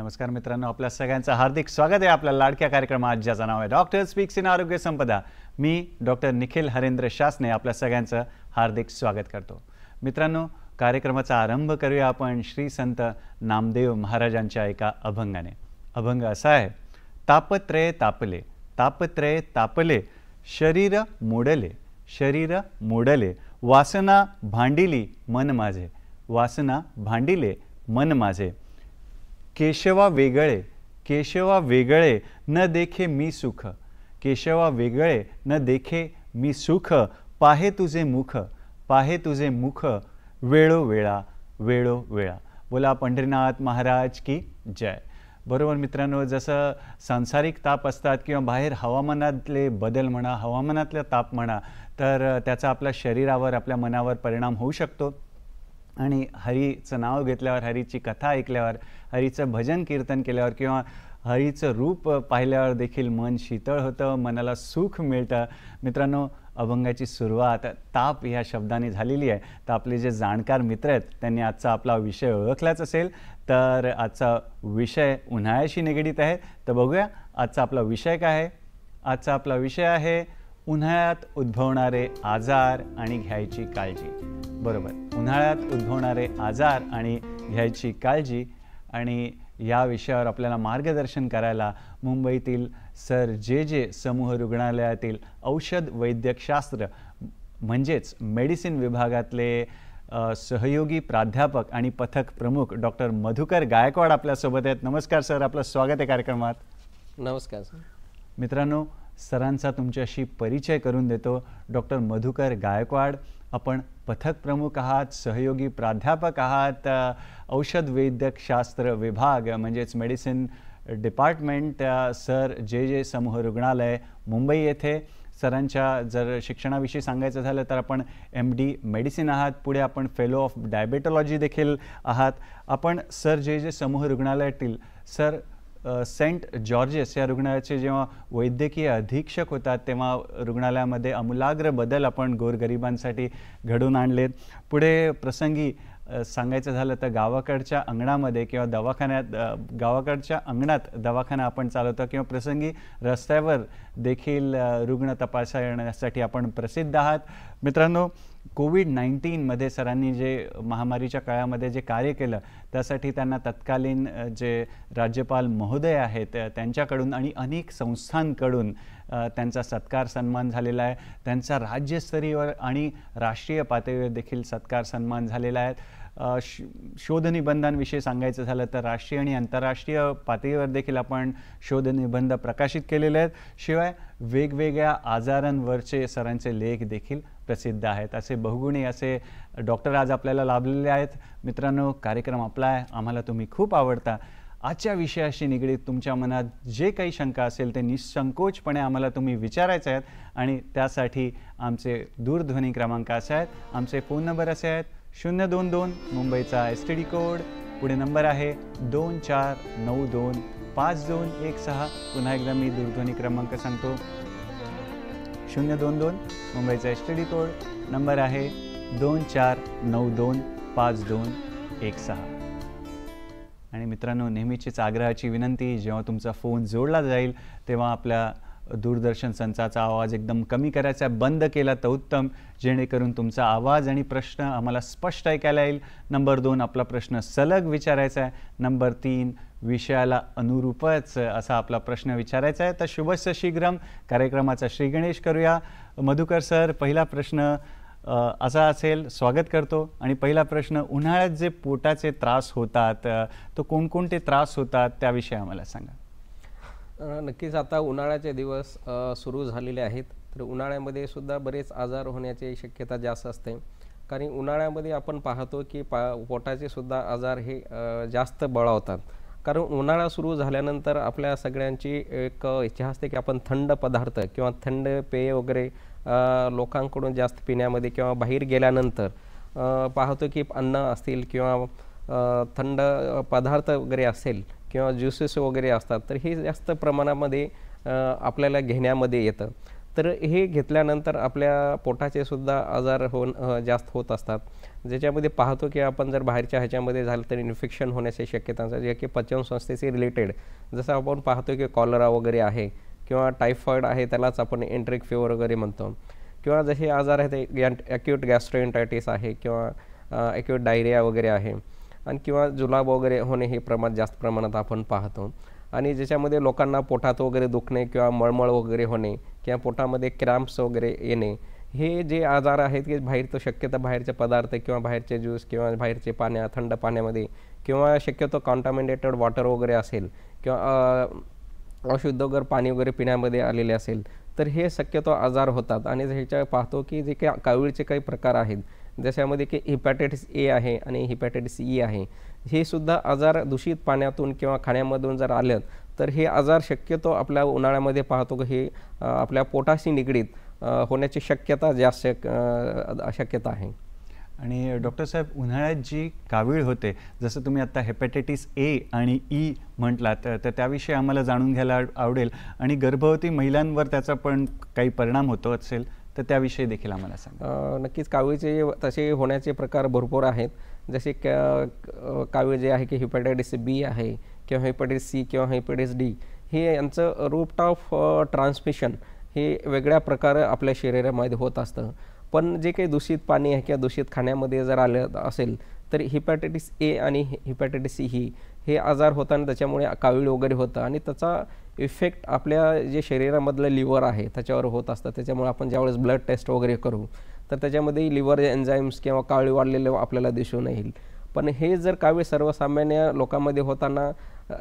नमस्कार मित्रांनो, आपल्या सगळ्यांचं हार्दिक स्वागत आहे आपल्या लाडक्या कार्यक्रमात ज्याचं नाव आहे डॉक्टर स्पीक्स इन आरोग्य संपदा। मी डॉक्टर निखिल हरेंद्र शासने आपल्या सगळ्यांचं हार्दिक स्वागत करतो। मित्रांनो, कार्यक्रमाचा आरंभ करूया आपण श्री संत नामदेव महाराजांच्या एका अभंगाने। अभंग असा आहे, तापत्रय तापले तापत्रय तापले, शरीर मोडले शरीर मोडले, वासना भांडिली मन माझे वासना भांडिले मन माझे, केशवा वेगळे न देखे मी सुख केशवा वेगळे न देखे मी सुख, पाहे तुझे मुख वेळोवेळा वेळोवेळा। बोला पंढरीनाथ महाराज की जय। बरोबर मित्रांनो, जसं सांसारिक ताप असतात किंवा बाहेर हवामानातले बदल म्हणा, हवामानातले ताप म्हणा, तर त्याचा आपल्या शरीरावर आपल्या मनावर परिणाम होऊ शकतो। आणि हरीचं नाव घेतल्यावर, हरीची कथा ऐकल्यावर, हरीचं भजन कीर्तन केल्यावर किंवा हरीचं रूप पाहिल्यावर देखील मन शीतळ होतं, मनाला सुख मिळतं। मित्रांनो, अभंगाची सुरुवात ताप या शब्दाने झालेली आहे। तर आपले जे जाणकार मित्र आहेत त्यांनी आजचा आपला विषय ओळखलाच असेल, तर आजचा विषय उन्हाळ्याशी निगडीत आहे। तर बघूया आजचा आपला विषय काय आहे। आजचा आपला विषय आहे उन्हाळ्यात उद्भवणारे आजार आणि घ्यायची काळजी। बरोबर, उन्हाळ्यात उद्भवणारे आजार आणि घ्यायची काळजी। आणि या विषयावर आपल्याला मार्गदर्शन करायला मुंबईतील सर जे समूह रुग्णालयातील औषध वैद्यकशास्त्र म्हणजेच मेडिसिन विभागातले सहयोगी प्राध्यापक आणि पथक प्रमुख डॉक्टर मधुकर गायकवाड आपल्यासोबत आहेत। नमस्कार सर, आपलं स्वागत आहे कार्यक्रमात। नमस्कार सर। मित्रांनो, सरांचा तुमच्याशी परिचय करून देतो। डॉक्टर मधुकर गायकवाड, आपण पथक प्रमुख आहात, सहयोगी प्राध्यापक आहात, औषध वैद्यकशास्त्र विभाग म्हणजेच मेडिसिन डिपार्टमेंट, सर जे समूह रुग्णालय मुंबई येथे। सरांच्या जर शिक्षणाविषयी सांगायचं झालं तर आपण MD मेडिसिन आहात, पुढे आपण फेलो ऑफ डायबेटॉलॉजी देखील आहात। आपण सर जे समूह रुग्णालयातील सर सेंट जॉर्जेस या रुग्णालयाचे जेव्हा वैद्यकीय अधीक्षक होतात तेव्हा रुग्णालयामध्ये आमूलाग्र बदल आपण गोरगरिबांसाठी घडवून आणलेत। पुढे प्रसंगी सांगायचं झालं तर गावाकडच्या अंगणामध्ये किंवा गावाकडच्या अंगणात दवाखाना आपण चालवतो किंवा प्रसंगी रस्त्यावर देखील रुग्ण तपासण्यासाठी आपण प्रसिद्ध आहात। मित्रांनो, कोविड-19 मध्ये सरांनी जे महामारीच्या काळामध्ये जे कार्य केलं त्यासाठी त्यांना तत्कालीन जे राज्यपाल महोदय आहेत त्यांच्याकडून आणि अनेक संस्थांकडून त्यांचा सत्कार सन्मान झालेला आहे। त्यांचा राज्यस्तरीय आणि राष्ट्रीय पातळीवर देखील सत्कार सन्मान झालेला आहे। शोधनिबंधांविषयी सांगायचं झालं तर राष्ट्रीय आणि आंतरराष्ट्रीय पातळीवर देखील आपण शोधनिबंध प्रकाशित केलेले आहेत। शिवाय वेगवेगळ्या आजारांवरचे सरांचे लेख देखील प्रसिद्ध आहेत। असे बहुगुणी असे डॉक्टर आज आपल्याला लाभलेले आहेत। मित्रांनो, कार्यक्रम आपला आहे, आम्हाला तुम्ही खूप आवडता। आजच्या विषयाशी निगडीत तुमच्या मनात जे काही शंका असेल ते निसंकोचपणे आम्हाला तुम्ही विचारायचे आहेत आणि त्यासाठी आमचे दूरध्वनी क्रमांक असे आहेत, आमचे फोन नंबर असे आहेत 022 मुंबईचा STD कोड, पुढे नंबर आहे 24925216। पुन्हा एकदा मी दूरध्वनी क्रमांक सांगतो, 022 मुंबईचा STD कोड, नंबर आहे 24925216। आणि मित्रांनो, नेहमीचीच आग्रहाची विनंती, जेव्हा तुमचा फोन जोडला जाईल तेव्हा आपल्या दूरदर्शन संचाचा आवाज एकदम कमी करायचा, बंद केला तर उत्तम, जेणेकरून तुमचा आवाज आणि प्रश्न आम्हाला स्पष्ट ऐकायला येईल। नंबर 2, आपला प्रश्न सलग विचारायचा आहे। नंबर 3, विषयाला अनुरूपच असा आपला प्रश्न विचारायचा आहे। तर शुभस्य शीघ्रम कार्यक्रमाचा श्रीगणेश करूया। मधुकर सर, पहिला प्रश्न असा असेल, स्वागत करतो। आणि पहिला प्रश्न, उन्हाळ्यात जे पोटाचे त्रास होतात तो कोणकोणते त्रास होतात त्याविषयी आम्हाला सांगा। नक्कीच आता उन्हाळ्याचे दिवस सुरू झालेले आहेत, तर उन्हाळ्यामध्ये सुद्धा बरेच आजार होण्याची शक्यता जास्त असते। कारण उन्हाळ्यामध्ये आपण पाहतो की पोटाचे सुद्धा आजार हे जास्त बळावतात। कारण उन्हाळा सुरू झाल्यानंतर आपल्या सगळ्यांची एक इच्छा असते की आपण थंड पदार्थ किंवा थंड पेय वगैरे लोकांकडून जास्त पिण्यामध्ये किंवा बाहेर गेल्यानंतर पाहतो की अन्न असतील किंवा थंड पदार्थ वगैरे असेल किंवा ज्युसेस वगैरे असतात, तर हे जास्त प्रमाणामध्ये आपल्याला घेण्यामध्ये येतं। तर हे घेतल्यानंतर आपल्या पोटाचे सुद्धा आजार जास्त होत असतात। ज्याच्यामध्ये पाहतो की आपण जर बाहेरच्या ह्याच्यामध्ये झालं तर इन्फेक्शन होण्याची शक्यता असते, जे की पचनसंस्थेशी रिलेटेड, जसं आपण पाहतो की कॉलरा वगैरे आहे किंवा टायफॉईड आहे, त्यालाच आपण एंट्रिक फीवर वगैरे म्हणतो, किंवा जसे आजार आहेत ॲक्यूट गॅस्ट्रोएंटायटिस आहे किंवा ॲक्यूट डायरिया वगैरे आहे, आणि किंवा जुलाब वगैरे होणे हे जास्त प्रमाणात आपण पाहतो. आणि ज्याच्यामध्ये लोकांना पोटात वगैरे दुखणे किंवा मळमळ वगैरे होणे किंवा पोटामध्ये क्रॅम्प्स वगैरे येणे, हे जे आजार आहेत की शक्यतो बाहेरचे पदार्थ किंवा बाहेरचे ज्यूस किंवा बाहेरचे थंड पाण्यामध्ये किंवा शक्यतो कॉन्टामिनेटेड वॉटर वगैरे असेल किंवा अशुद्ध वगैरे पाणी वगैरे पिण्यामध्ये आलेले असेल, तर हे शक्यतो आजार होतात. आणि ह्याच्या पाहतो की जे काही कावीळचे काही प्रकार आहेत, ज्याच्यामध्ये की हिपॅटायटिस ए आहे आणि हिपॅटायटिस ई आहे, हे सुद्धा आजार दूषित पाण्यातून किंवा खाण्यामधून जर आलं तर हे आजार शक्यतो आपल्या उन्हाळ्यामध्ये पाहतो की हे आपल्या पोटाशी निगडीत होण्याची जास्त शक्यता आहे. आणि डॉक्टर साहेब, उन्हाळ्यात जी कावीळ होते, जसं तुम्ही आता हेपॅटायटिस ए आणि ई म्हटलात, तर त्याविषयी आम्हाला जाणून घ्यायला आवडेल. आणि गर्भवती महिलांवर त्याचा पण काही परिणाम होतो असेल तर त्याविषयी देखील आम्हाला सांगा. नक्कीच कावीळचे तसे होण्याचे प्रकार भरपूर आहेत. जसे कावीळ जे आहे की हेपॅटायटिस बी आहे किंवा हेपॅटायटिस सी किंवा हेपॅटायटिस डी, हे यांचं रूट ऑफ ट्रान्समिशन हे वेगळ्या प्रकारे आपल्या शरीरामध्ये होत असतं. पण जे काही दूषित पाणी आहे किंवा दूषित खाण्यामध्ये जर आलं असेल तर हिपॅटायटिस ए आणि हिपॅटायटिस सी हे आजार होताना त्याच्यामुळे कावीळ वगैरे होतं, आणि त्याचा इफेक्ट आपल्या जे शरीरामधलं लिव्हर आहे त्याच्यावर होत असतं. त्याच्यामुळे आपण ज्यावेळेस ब्लड टेस्ट वगैरे करू तर त्याच्यामध्ये लिव्हर एन्झाईम्स किंवा कावीळ वाढलेले आपल्याला दिसून येईल. पण हे जर कावीळ सर्वसामान्य लोकांमध्ये होताना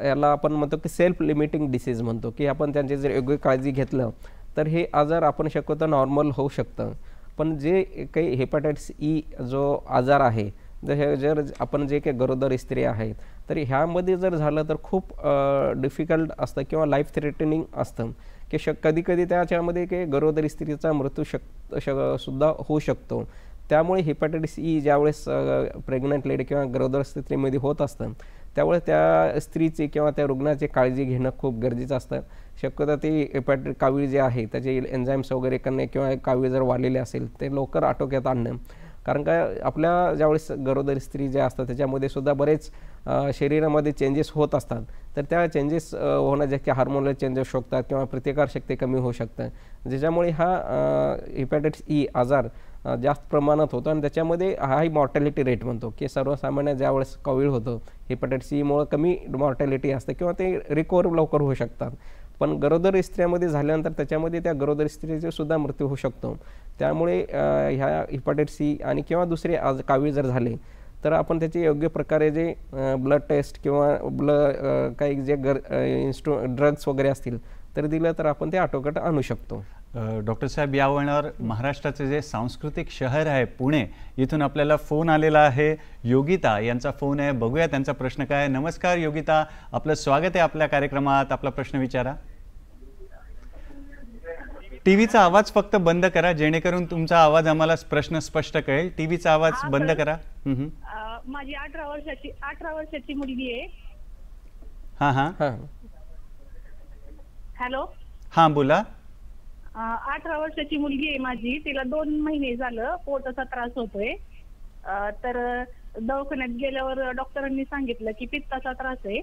याला आपण म्हणतो की सेल्फ लिमिटिंग डिसीज म्हणतो, की आपण त्यांची जर योग्य काळजी घेतलं तर हे आजार आपण शक्यतो नॉर्मल होऊ शकतं. पण जे काही हेपॅटायटिस ई जो आजार आहे, जर आपण जे काही गरोदर स्त्री आहेत तर ह्यामध्ये जर झालं तर खूप डिफिकल्ट असतं किंवा लाईफ थ्रेटनिंग असतं, की कधी कधी त्याच्यामध्ये काही गरोदर स्त्रीचा मृत्यू सुद्धा होऊ शकतो. त्यामुळे हेपॅटायटिस ई ज्यावेळेस प्रेग्नंट लेडी किंवा गरोदर स्त्रीमध्ये होत असतं त्यावेळेस त्या स्त्रीची किंवा त्या रुग्णाची काळजी घेणं खूप गरजेचं असतं. शक्यतो ते कावीळ जे आहे त्याचे एन्झाईम्स वगैरे करणे किंवा कावीळ जर वाढलेले असेल ते लवकर आटोक्यात आणणं. कारण का आपल्या ज्यावेळेस गरोदर स्त्री ज्या असतात त्याच्यामध्ये सुद्धा बरेच शरीरामध्ये चेंजेस होत असतात, तर त्या चेंजेस होणं जे की हार्मोनल चेंजेस होऊ शकतात किंवा प्रतिकारशक्ती कमी होऊ शकतं, ज्याच्यामुळे हा हेपॅटायटिस ई आजार जास्त प्रमाणात होतो. आणि त्याच्यामध्ये हाय मॉर्टॅलिटी रेट म्हणतो, की सर्वसामान्य ज्यावेळेस कावीळ होतं हेपॅटायटिस ईमुळे कमी मॉर्टॅलिटी असते किंवा ते रिकवर लवकर होऊ शकतात. पण गरोदर स्त्रियामध्ये झाल्यानंतर त्याच्यामध्ये त्या गरोदर स्त्रीचे सुद्धा मृत्यू होऊ शकतो. त्यामुळे ह्या हेपॅटायटिस सी आणि किंवा दुसरे कावीळ जर झाले तर आपण त्याचे योग्य प्रकारे जे ब्लड टेस्ट किंवा काही जे ड्रग्स वगैरे असतील तर दिलं तर आपण ते आटोक्यात आणू शकतो. डॉक्टर साहेब, यावर महाराष्ट्राचे जे सांस्कृतिक शहर आहे पुणे, इथून आपल्याला फोन आलेला आहे. योगिता यांचा फोन आहे, बघूया त्यांचा प्रश्न काय. नमस्कार योगिता, आपलं स्वागत आहे आपल्या कार्यक्रमात. आपला प्रश्न विचारा. टीव्हीचा आवाज फक्त बंद करा जेणेकरून तुमचा आवाज आम्हाला प्रश्न स्पष्ट कळेल. टीव्हीचा आवाज बंद करा. माझी 18 वर्षाची मुलगी आहे. हां हां हॅलो. हां बोला. 18 वर्षाची मुलगी आहे माझी. तिला 2 महिने झालं पोटाचा त्रास होतोय. तर दवाखान्यात गेल्यावर डॉक्टरांनी सांगितलं की पित्ताचा त्रास आहे,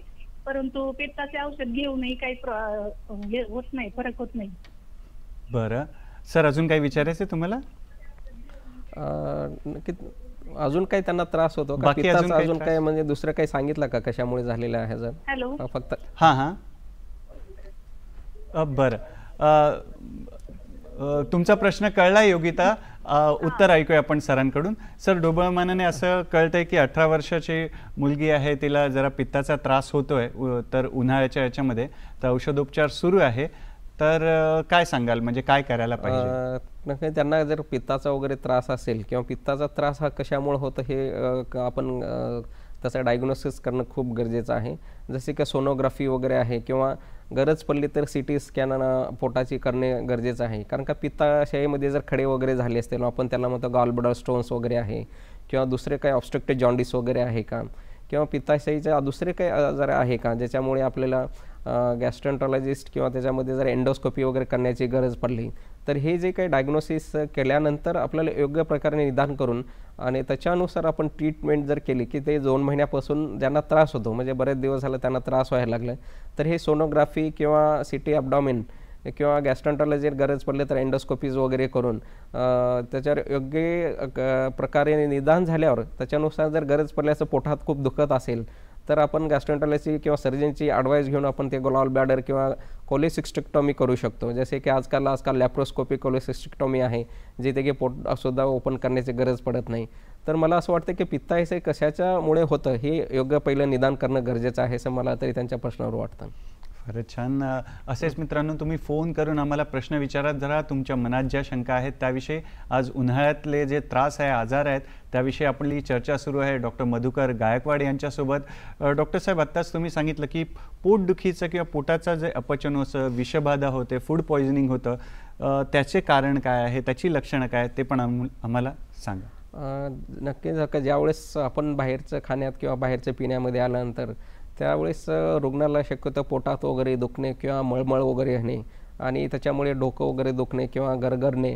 परंतु पित्ताचे औषध घेऊनही काही होत नाही, फरक होत नाही. बरं सर, अजून काही विचारायचं तुम्हाला? अजून काही त्यांना त्रास होतो का पित्ताचा? अजून काही म्हणजे दुसरं काही सांगितलं का कशामुळे झालेलं आहे? जर हॅलो फक्त हां हां बरं, तुमचा प्रश्न कळला योगिता. उत्तर ऐकूया आपण सरांकडून. सर, ढोबळमानाने असं कळतंय की 18 वर्षाची मुलगी आहे, तिला जरा पित्ताचा त्रास होतोय तर उन्हाळ्याच्या याच्यामध्ये, तर औषधोपचार सुरू आहे. तर काय सांगाल, म्हणजे काय करायला पाहिजे? त्यांना जर पित्ताचा वगैरे त्रास असेल किंवा पित्ताचा त्रास हा कशामुळे होतं हे आपण तसं डायग्नोसिस करणं खूप गरजेचं आहे. जसे की सोनोग्राफी वगैरे आहे किंवा गरज पडली तर CT स्कॅन पोटाची करणे गरजेचं आहे. कारण का पित्ताशयामध्ये जर खडे वगैरे झाले असतील, आपण त्याला म्हणतो गॉल ब्लॅडर स्टोन्स वगैरे आहे किंवा दुसरे काही ऑब्स्ट्रक्टिव्ह जॉन्डिस वगैरे आहे का, किंवा पित्ताशयाचे दुसरे काही आजार आहे का ज्याच्यामुळे आपल्याला गॅस्ट्रोएंटरोलॉजिस्ट किंवा त्याच्यामध्ये जर एंडोस्कोपी वगैरे करण्याची गरज पडली तर हे जे काही डायग्नोसिस केल्यानंतर आपल्याला योग्य प्रकारे निदान करून आणि त्याच्यानुसार आपण ट्रीटमेंट जर केली की ते 2 महिन्यापासून ज्यांना त्रास होतो म्हणजे बरेच दिवस झाले त्यांना त्रास व्हायला लागला, तर हे सोनोग्राफी किंवा सिटी ॲब्डॉमिन किंवा गॅस्ट्रोएंटरोलॉजी गरज पडले तर एंडोस्कोपीज वगैरे करून त्याच्यावर योग्य प्रकारे निदान झाल्यावर त्याच्यानुसार जर गरज पडल्याचं पोटात खूप दुखत असेल तर आपण गॅस्ट्रोएंटरोलॉजी किंवा सर्जनची ॲडवाईस घेऊन आपण ते गॉल ब्लॅडर किंवा कोलेसिस्टेक्टॉमी करू शकतो. जसे की आजकाल लॅप्रोस्कोपिक कोलेसिस्टेक्टॉमी आहे, जिथे की पोटसुद्धा ओपन करण्याची गरज पडत नाही. तर मला असं वाटतं की पित्ताशय कशाच्यामुळे होतं हे योग्य पहिलं निदान करणं गरजेचं आहे असं मला तरी त्यांच्या प्रश्नावर वाटतं. फारच छान. असेच मित्रांनो तुम्ही फोन करून आम्हाला प्रश्न विचारत जरा तुमच्या मनात ज्या शंका आहेत त्याविषयी. आज उन्हाळ्यातले जे त्रास आहे, आजार आहेत त्याविषयी आपली चर्चा सुरू आहे डॉक्टर मधुकर गायकवाड यांच्यासोबत. डॉक्टर साहेब, आत्ताच तुम्ही सांगितलं की पोटदुखीचं किंवा पोटाचं जे अपचन होतं, विषबाधा होते, फूड पॉयझनिंग होतं, त्याचे कारण काय आहे, त्याची लक्षणं काय ते पण आम्हाला सांगा. नक्कीच ज्यावेळेस आपण बाहेरचं खाण्यात किंवा बाहेरचं पिण्यामध्ये आल्यानंतर त्यावेळेस रुग्णाला शक्यतो पोटात वगैरे दुखणे किंवा मळमळ वगैरे येणे आणि त्याच्यामुळे डोकं वगैरे दुखणे किंवा गरगरणे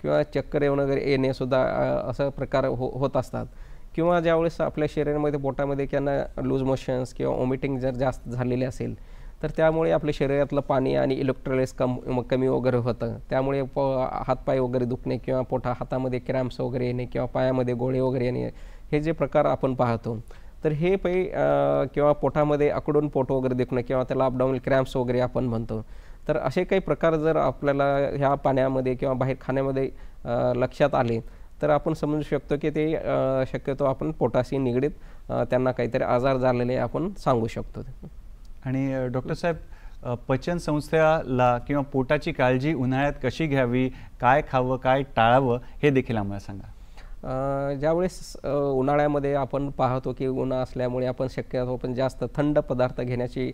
किंवा चक्कर वगैरे येणे सुद्धा असं प्रकार होत असतात. किंवा ज्यावेळेस आपल्या शरीरामध्ये पोटामध्ये किंवा लूज मोशन्स किंवा वॉमिटिंग जर जास्त झालेले असेल तर त्यामुळे आपल्या शरीरातलं पाणी आणि इलेक्ट्रोलाइट्स कमी वगैरे होतं. त्यामुळे हातपाय वगैरे दुखणे किंवा हातामध्ये क्रॅम्प्स वगैरे येणे किंवा पायामध्ये गोळे वगैरे येणे हे जे प्रकार आपण पाहतो तर हे किंवा पोटामध्ये आकडून पोट वगैरे दुखणं किंवा त्याला अपडाऊन क्रॅम्प्स वगैरे आपण म्हणतो. तर असे काही प्रकार जर आपल्याला ह्या पाण्यामध्ये किंवा बाहेर खाण्यामध्ये लक्षात आले तर आपण समजू शकतो की ते शक्यतो आपण पोटाशी निगडीत त्यांना काहीतरी आजार झालेले आपण सांगू शकतो. आणि डॉक्टर साहेब, पचन संस्थेला किंवा पोटाची काळजी उन्हाळ्यात कशी घ्यावी, काय खावं, काय टाळावं हे देखील आम्हाला सांगा. ज्यावेळेस उन्हाळ्यामध्ये आपण पाहतो की उन्हाळा असल्यामुळे आपण शक्यतो पण जास्त थंड पदार्थ घेण्याची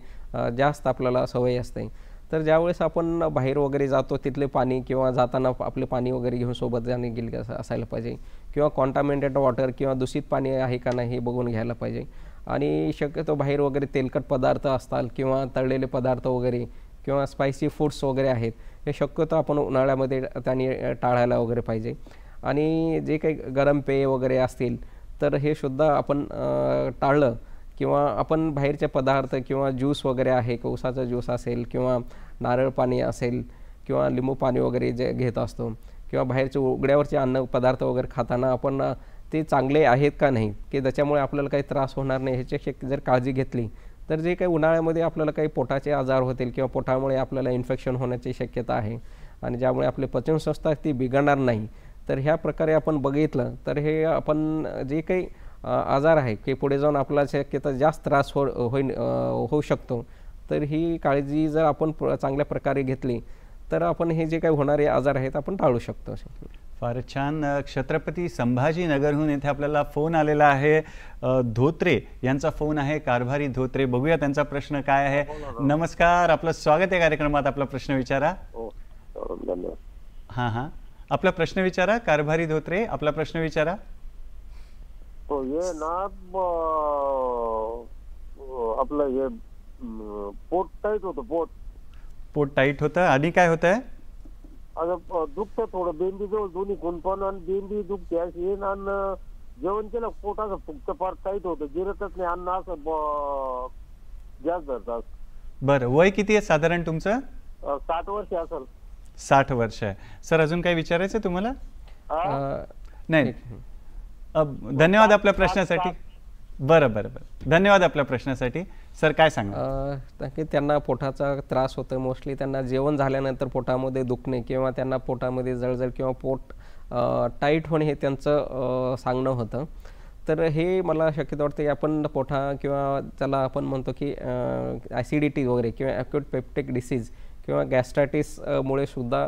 जास्त आपल्याला सवय असते. तर ज्यावेळेस आपण बाहेर वगैरे जातो तिथले पाणी किंवा जाताना आपले पाणी वगैरे घेऊन सोबत जाणे गेले असायला पाहिजे किंवा कॉन्टामिनेटेड वॉटर किंवा दूषित पाणी आहे का नाही हे बघून घ्यायला पाहिजे. आणि शक्यतो बाहेर वगैरे तेलकट पदार्थ असतात किंवा तळलेले पदार्थ वगैरे किंवा स्पायसी फूड्स वगैरे आहेत हे शक्यतो आपण उन्हाळ्यामध्ये त्यांनी टाळायला वगैरे पाहिजे. आणि जे काही गरम पेय वगैरे असतील तर हे सुद्धा आपण टाळलं किंवा आपण बाहेरचे पदार्थ किंवा ज्यूस वगैरे आहे, ऊसाचा ज्यूस असेल किंवा नारळ पाणी असेल किंवा लिंबू पाणी वगैरे जे घेत असतो किंवा बाहेरचे उघड्यावरचे अन्न पदार्थ वगैरे खाताना आपण ते चांगले आहेत का नाही की त्याच्यामुळे आपल्याला काही त्रास होणार नाही ह्याची जर काळजी घेतली तर जे काही उन्हाळ्यामध्ये आपल्याला काही पोटाचे आजार होतील किंवा पोटामुळे आपल्याला इन्फेक्शन होण्याची शक्यता आहे आणि ज्यामुळे आपली पचनसंस्था ती बिघडणार नाही. तर ह्या प्रकारे आपण बघितलं तर हे आपण जे काही आजार आहे की पुढे जाऊन आपल्याला शक्यता जास्त त्रास होऊ शकतो. तर ही काळजी जर आपण चांगल्या प्रकारे घेतली तर आपण हे जे काही होणारे आजार आहेत आपण टाळू शकतो. फारच छान. छत्रपती संभाजीनगरहून येथे आपल्याला फोन आलेला आहे. धोत्रे यांचा फोन आहे, कारभारी धोत्रे. बघूया त्यांचा प्रश्न काय आहे. नमस्कार, आपलं स्वागत आहे कार्यक्रमात. आपला प्रश्न विचारा. हां हां, आपला प्रश्न विचारा. कारभारी धोत्रे, आपला प्रश्न विचारा. तो ये ना आपलं हे पोट टाईट होतं. पोट टाईट होतं आणि काय होत आहे? आता दुखतं थोडं, बेंबी जवळ दोन्ही कोण पण आणि बेंबी दुखते अशी येईन आणि जेवण केलं पोट असं फक्त फार टाईट होतं, जिरतच नाही अन्न असं जास्त धरतात. बरं, वय किती आहे साधारण तुमचं? 60 वर्ष असेल. 60 वर्ष आहे. सर, अजून काही विचारायचं तुम्हाला? नाही, धन्यवाद आपल्या प्रश्नासाठी. बरं बरं बरं, धन्यवाद आपल्या प्रश्नासाठी. सर, काय सांगा? की त्यांना पोटाचा त्रास होतो. मोस्टली त्यांना जेवण झाल्यानंतर पोटामध्ये दुखणे किंवा त्यांना पोटामध्ये जळजळ किंवा पोट टाईट होणे हे त्यांचं सांगणं होतं. तर हे मला शक्यतो वाटतं की आपण पोटा किंवा त्याला आपण म्हणतो की ॲसिडिटी वगैरे किंवा ॲक्यूट पेप्टिक डिसीज किंवा गॅस्ट्रायटिस मुळे सुद्धा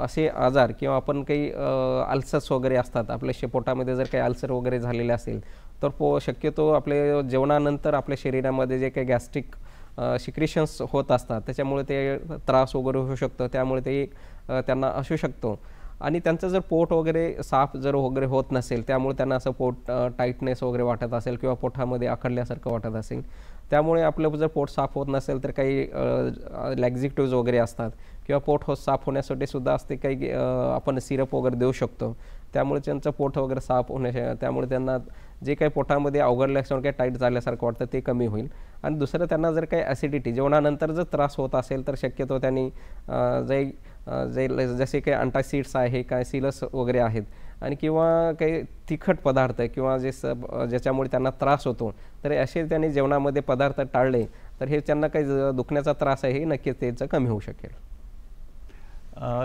असे आजार किंवा आपण काही अल्सर्स वगैरे असतात आपल्या पोटामध्ये जर काही अल्सर वगैरे झालेले असेल तर शक्यतो आपल्या जेवणानंतर आपल्या शरीरामध्ये जे काही गॅस्ट्रिक सिक्रेशन्स होत असतात त्याच्यामुळे ते त्रास वगैरे होऊ शकतो. त्यामुळे ते त्यांना असू शकतो. आणि त्यांचं जर पोट वगैरे साफ जर वगैरे होत नसेल त्यामुळे त्यांना असं पोट टाईटनेस वगैरे वाटत असेल किंवा पोटामध्ये आखडल्यासारखं वाटत असेल त्यामुळे आपलं जर पोट साफ होत नसेल तर काही लॅक्झिटिव्ज वगैरे असतात किंवा पोट साफ होण्यासाठी सुद्धा असते काही आपण सिरप वगैरे देऊ शकतो. त्यामुळे त्यांचं पोट वगैरे साफ होण्याच्या त्यामुळे त्यांना जे काही पोटामध्ये अवघडल्यासारखं काही टाईट झाल्यासारखं वाटतं ते कमी होईल. आणि दुसरं त्यांना जर काही ॲसिडिटी जेवणानंतर जर त्रास होत असेल तर शक्यतो त्यांनी जसे काही अँटासिड्स आहे काय सिलस वगैरे आहेत आणि किंवा काही तिखट पदार्थ किंवा ज्याच्यामुळे त्यांना त्रास होतो तर असे त्यांनी जेवणामध्ये पदार्थ टाळले तर हे त्यांना काही दुखण्याचा त्रास आहे हे नक्कीच त्याचं कमी होऊ शकेल.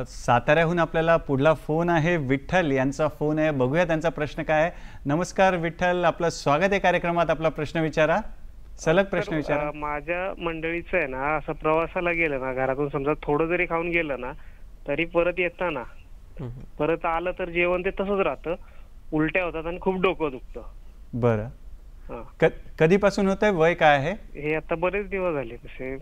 साताऱ्याहून आपल्याला पुढला फोन आहे. विठ्ठल यांचा फोन आहे, बघूया त्यांचा प्रश्न काय आहे. नमस्कार विठ्ठल, आपलं स्वागत आहे कार्यक्रमात. आपला प्रश्न विचारा, सलग प्रश्न विचारा. माझ्या मंडळीचं आहे ना, असं प्रवासाला गेलं ना घरातून समजा थोडं जरी खाऊन गेलं ना तरी परत येताना परत आलं तर जेवण ते तसंच राहतं, उलट्या होतात आणि खूप डोकं दुखतं. बरं, कधीपासून होत आहे, वय काय आहे? हे आता बरेच दिवस झाले. तसे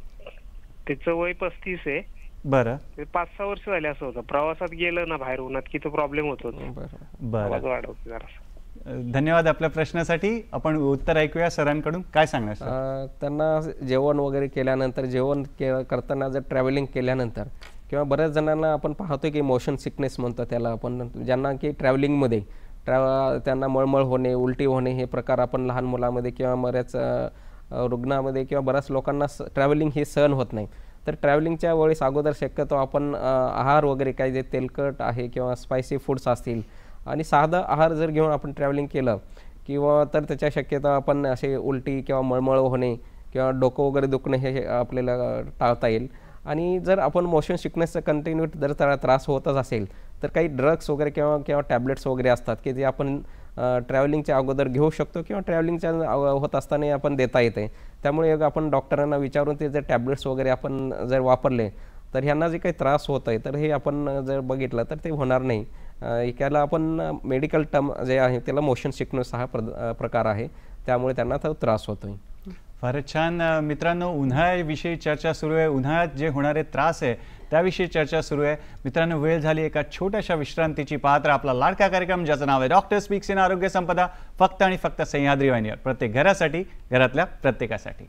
त्याचं वय 35 आहे. बरं, 5-6 वर्ष झाले असं होतं. प्रवासात गेलं ना बाहेर उन्हात की तो प्रॉब्लेम होतो. बरं, वाढवतो जरा. धन्यवाद आपल्या प्रश्नासाठी. आपण उत्तर ऐकूया सरांकडून. काय सांगणार? त्यांना जेवण वगैरे केल्यानंतर जेवण करताना जर ट्रॅव्हलिंग केल्यानंतर किंवा बऱ्याच जणांना आपण पाहतो की मोशन सिकनेस म्हणतो त्याला आपण, ज्यांना की ट्रॅव्हलिंगमध्ये त्यांना मळमळ होणे, उलटी होणे हे प्रकार आपण लहान मुलामध्ये किंवा बऱ्याच रुग्णामध्ये किंवा बऱ्याच लोकांना ट्रॅव्हलिंग हे सहन होत नाही. तर ट्रॅव्हलिंगच्या वेळेस अगोदर शक्यतो आपण आहार वगैरे काही जे तेलकट आहे किंवा स्पायसी फूड्स असतील आणि साधा आहार जर घेऊन आपण ट्रॅव्हलिंग केलं किंवा तर त्याच्या शक्यता आपण असे उलटी किंवा मळमळ होणे किंवा डोकं वगैरे दुखणे हे आपल्याला टाळता येईल. आणि जर आपण मोशन सिकनेसचा कंटिन्यू जर त्याला त्रास होतच असेल तर काही ड्रग्स वगैरे किंवा टॅबलेट्स वगैरे असतात की जे आपण ट्रॅव्हलिंगच्या अगोदर घेऊ शकतो किंवा ट्रॅव्हलिंगच्या होत असताना आपण देता येते. त्यामुळे आपण डॉक्टरांना विचारून ते जर टॅबलेट्स वगैरे आपण जर वापरले तर ह्यांना जे काही त्रास होत आहे तर हे आपण जर बघितलं तर ते होणार नाही. त्याला आपण मेडिकल टर्म जे आहे त्याला मोशन सिकनेस हा प्रकार आहे, त्यामुळे त्यांना तो त्रास होतोय. फारच छान. मित्रांनो, उन्हाळ्याविषयी चर्चा सुरू आहे. उन्हाळ्यात जे होणारे त्रास आहे त्याविषयी चर्चा सुरू आहे. मित्रांनो, वेळ झाली एका छोट्याशा विश्रांतीची. पाहत आपला लाडका कार्यक्रम ज्याचं नाव आहे डॉक्टर स्पीक्स इन आरोग्य संपदा, फक्त आणि फक्त सह्याद्री वाहिनीवर. प्रत्येक घरासाठी, घरातल्या प्रत्येकासाठी.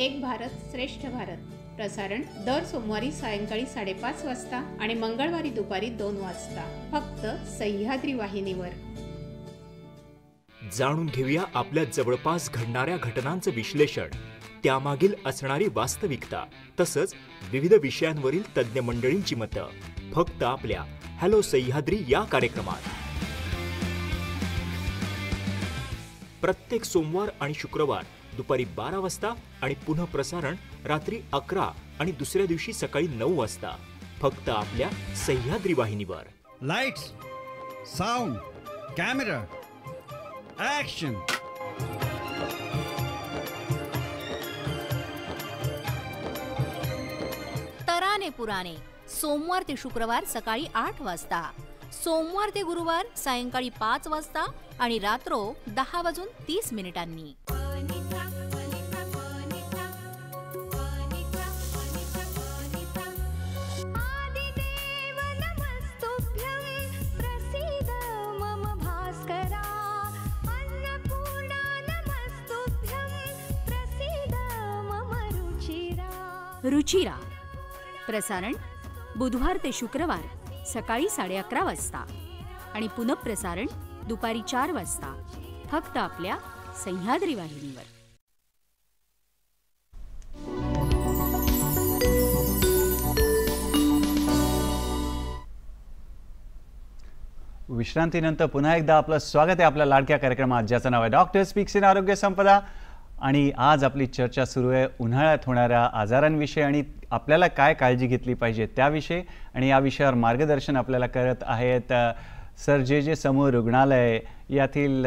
एक भारत श्रेष्ठ भारत प्रसारण दर सोमवारी सायंकाळी 5:30 वाजता आणि मंगळवारी दुपारी 2 वाजता फक्त सह्याद्री वाहिनीवर. जाणून घेऊया आपल्या जवळपास घडणाऱ्या घटनांचं विश्लेषण, त्यामागील असणारी वास्तविकता तसंच विविध विषयांवरील तज्ज्ञ मंडळींची मतं फक्त आपल्या हॅलो सह्याद्री या कार्यक्रमात. प्रत्येक सोमवार आणि शुक्रवार दुपारी 12 वाजता आणि पुन्हा प्रसारण रात्री 11 आणि दुसऱ्या दिवशी सकाळी 9 वाजता फक्त आपल्या सह्याद्री वाहिनीवर. Lights, sound, camera, action. तराने पुराणे सोमवार ते शुक्रवार सकाळी 8 वाजता, सोमवार ते गुरुवार सायंकाळी 5 वाजता आणि रात्र 10:30 रुचिरा प्रसारण बुधवार ते शुक्रवार सकाळी 11:30 वाजता आणि पुनःप्रसारण दुपारी 4 वाजता फक्त आपल्या सह्याद्री वाहिनीवर. विश्रांतीनंतर पुन्हा एकदा आपलं स्वागत आहे आपल्या लाडक्या कार्यक्रमात ज्याचं नाव आहे डॉक्टर स्पीक्स इन आरोग्य संपदा. आणि आज आपली चर्चा सुरू आहे उन्हाळ्यात होणाऱ्या आजारांविषयी आणि आपल्याला काय काळजी घेतली पाहिजे त्याविषयी. आणि या विषयावर मार्गदर्शन आपल्याला करत आहेत सर जे समूह रुग्णालय यातील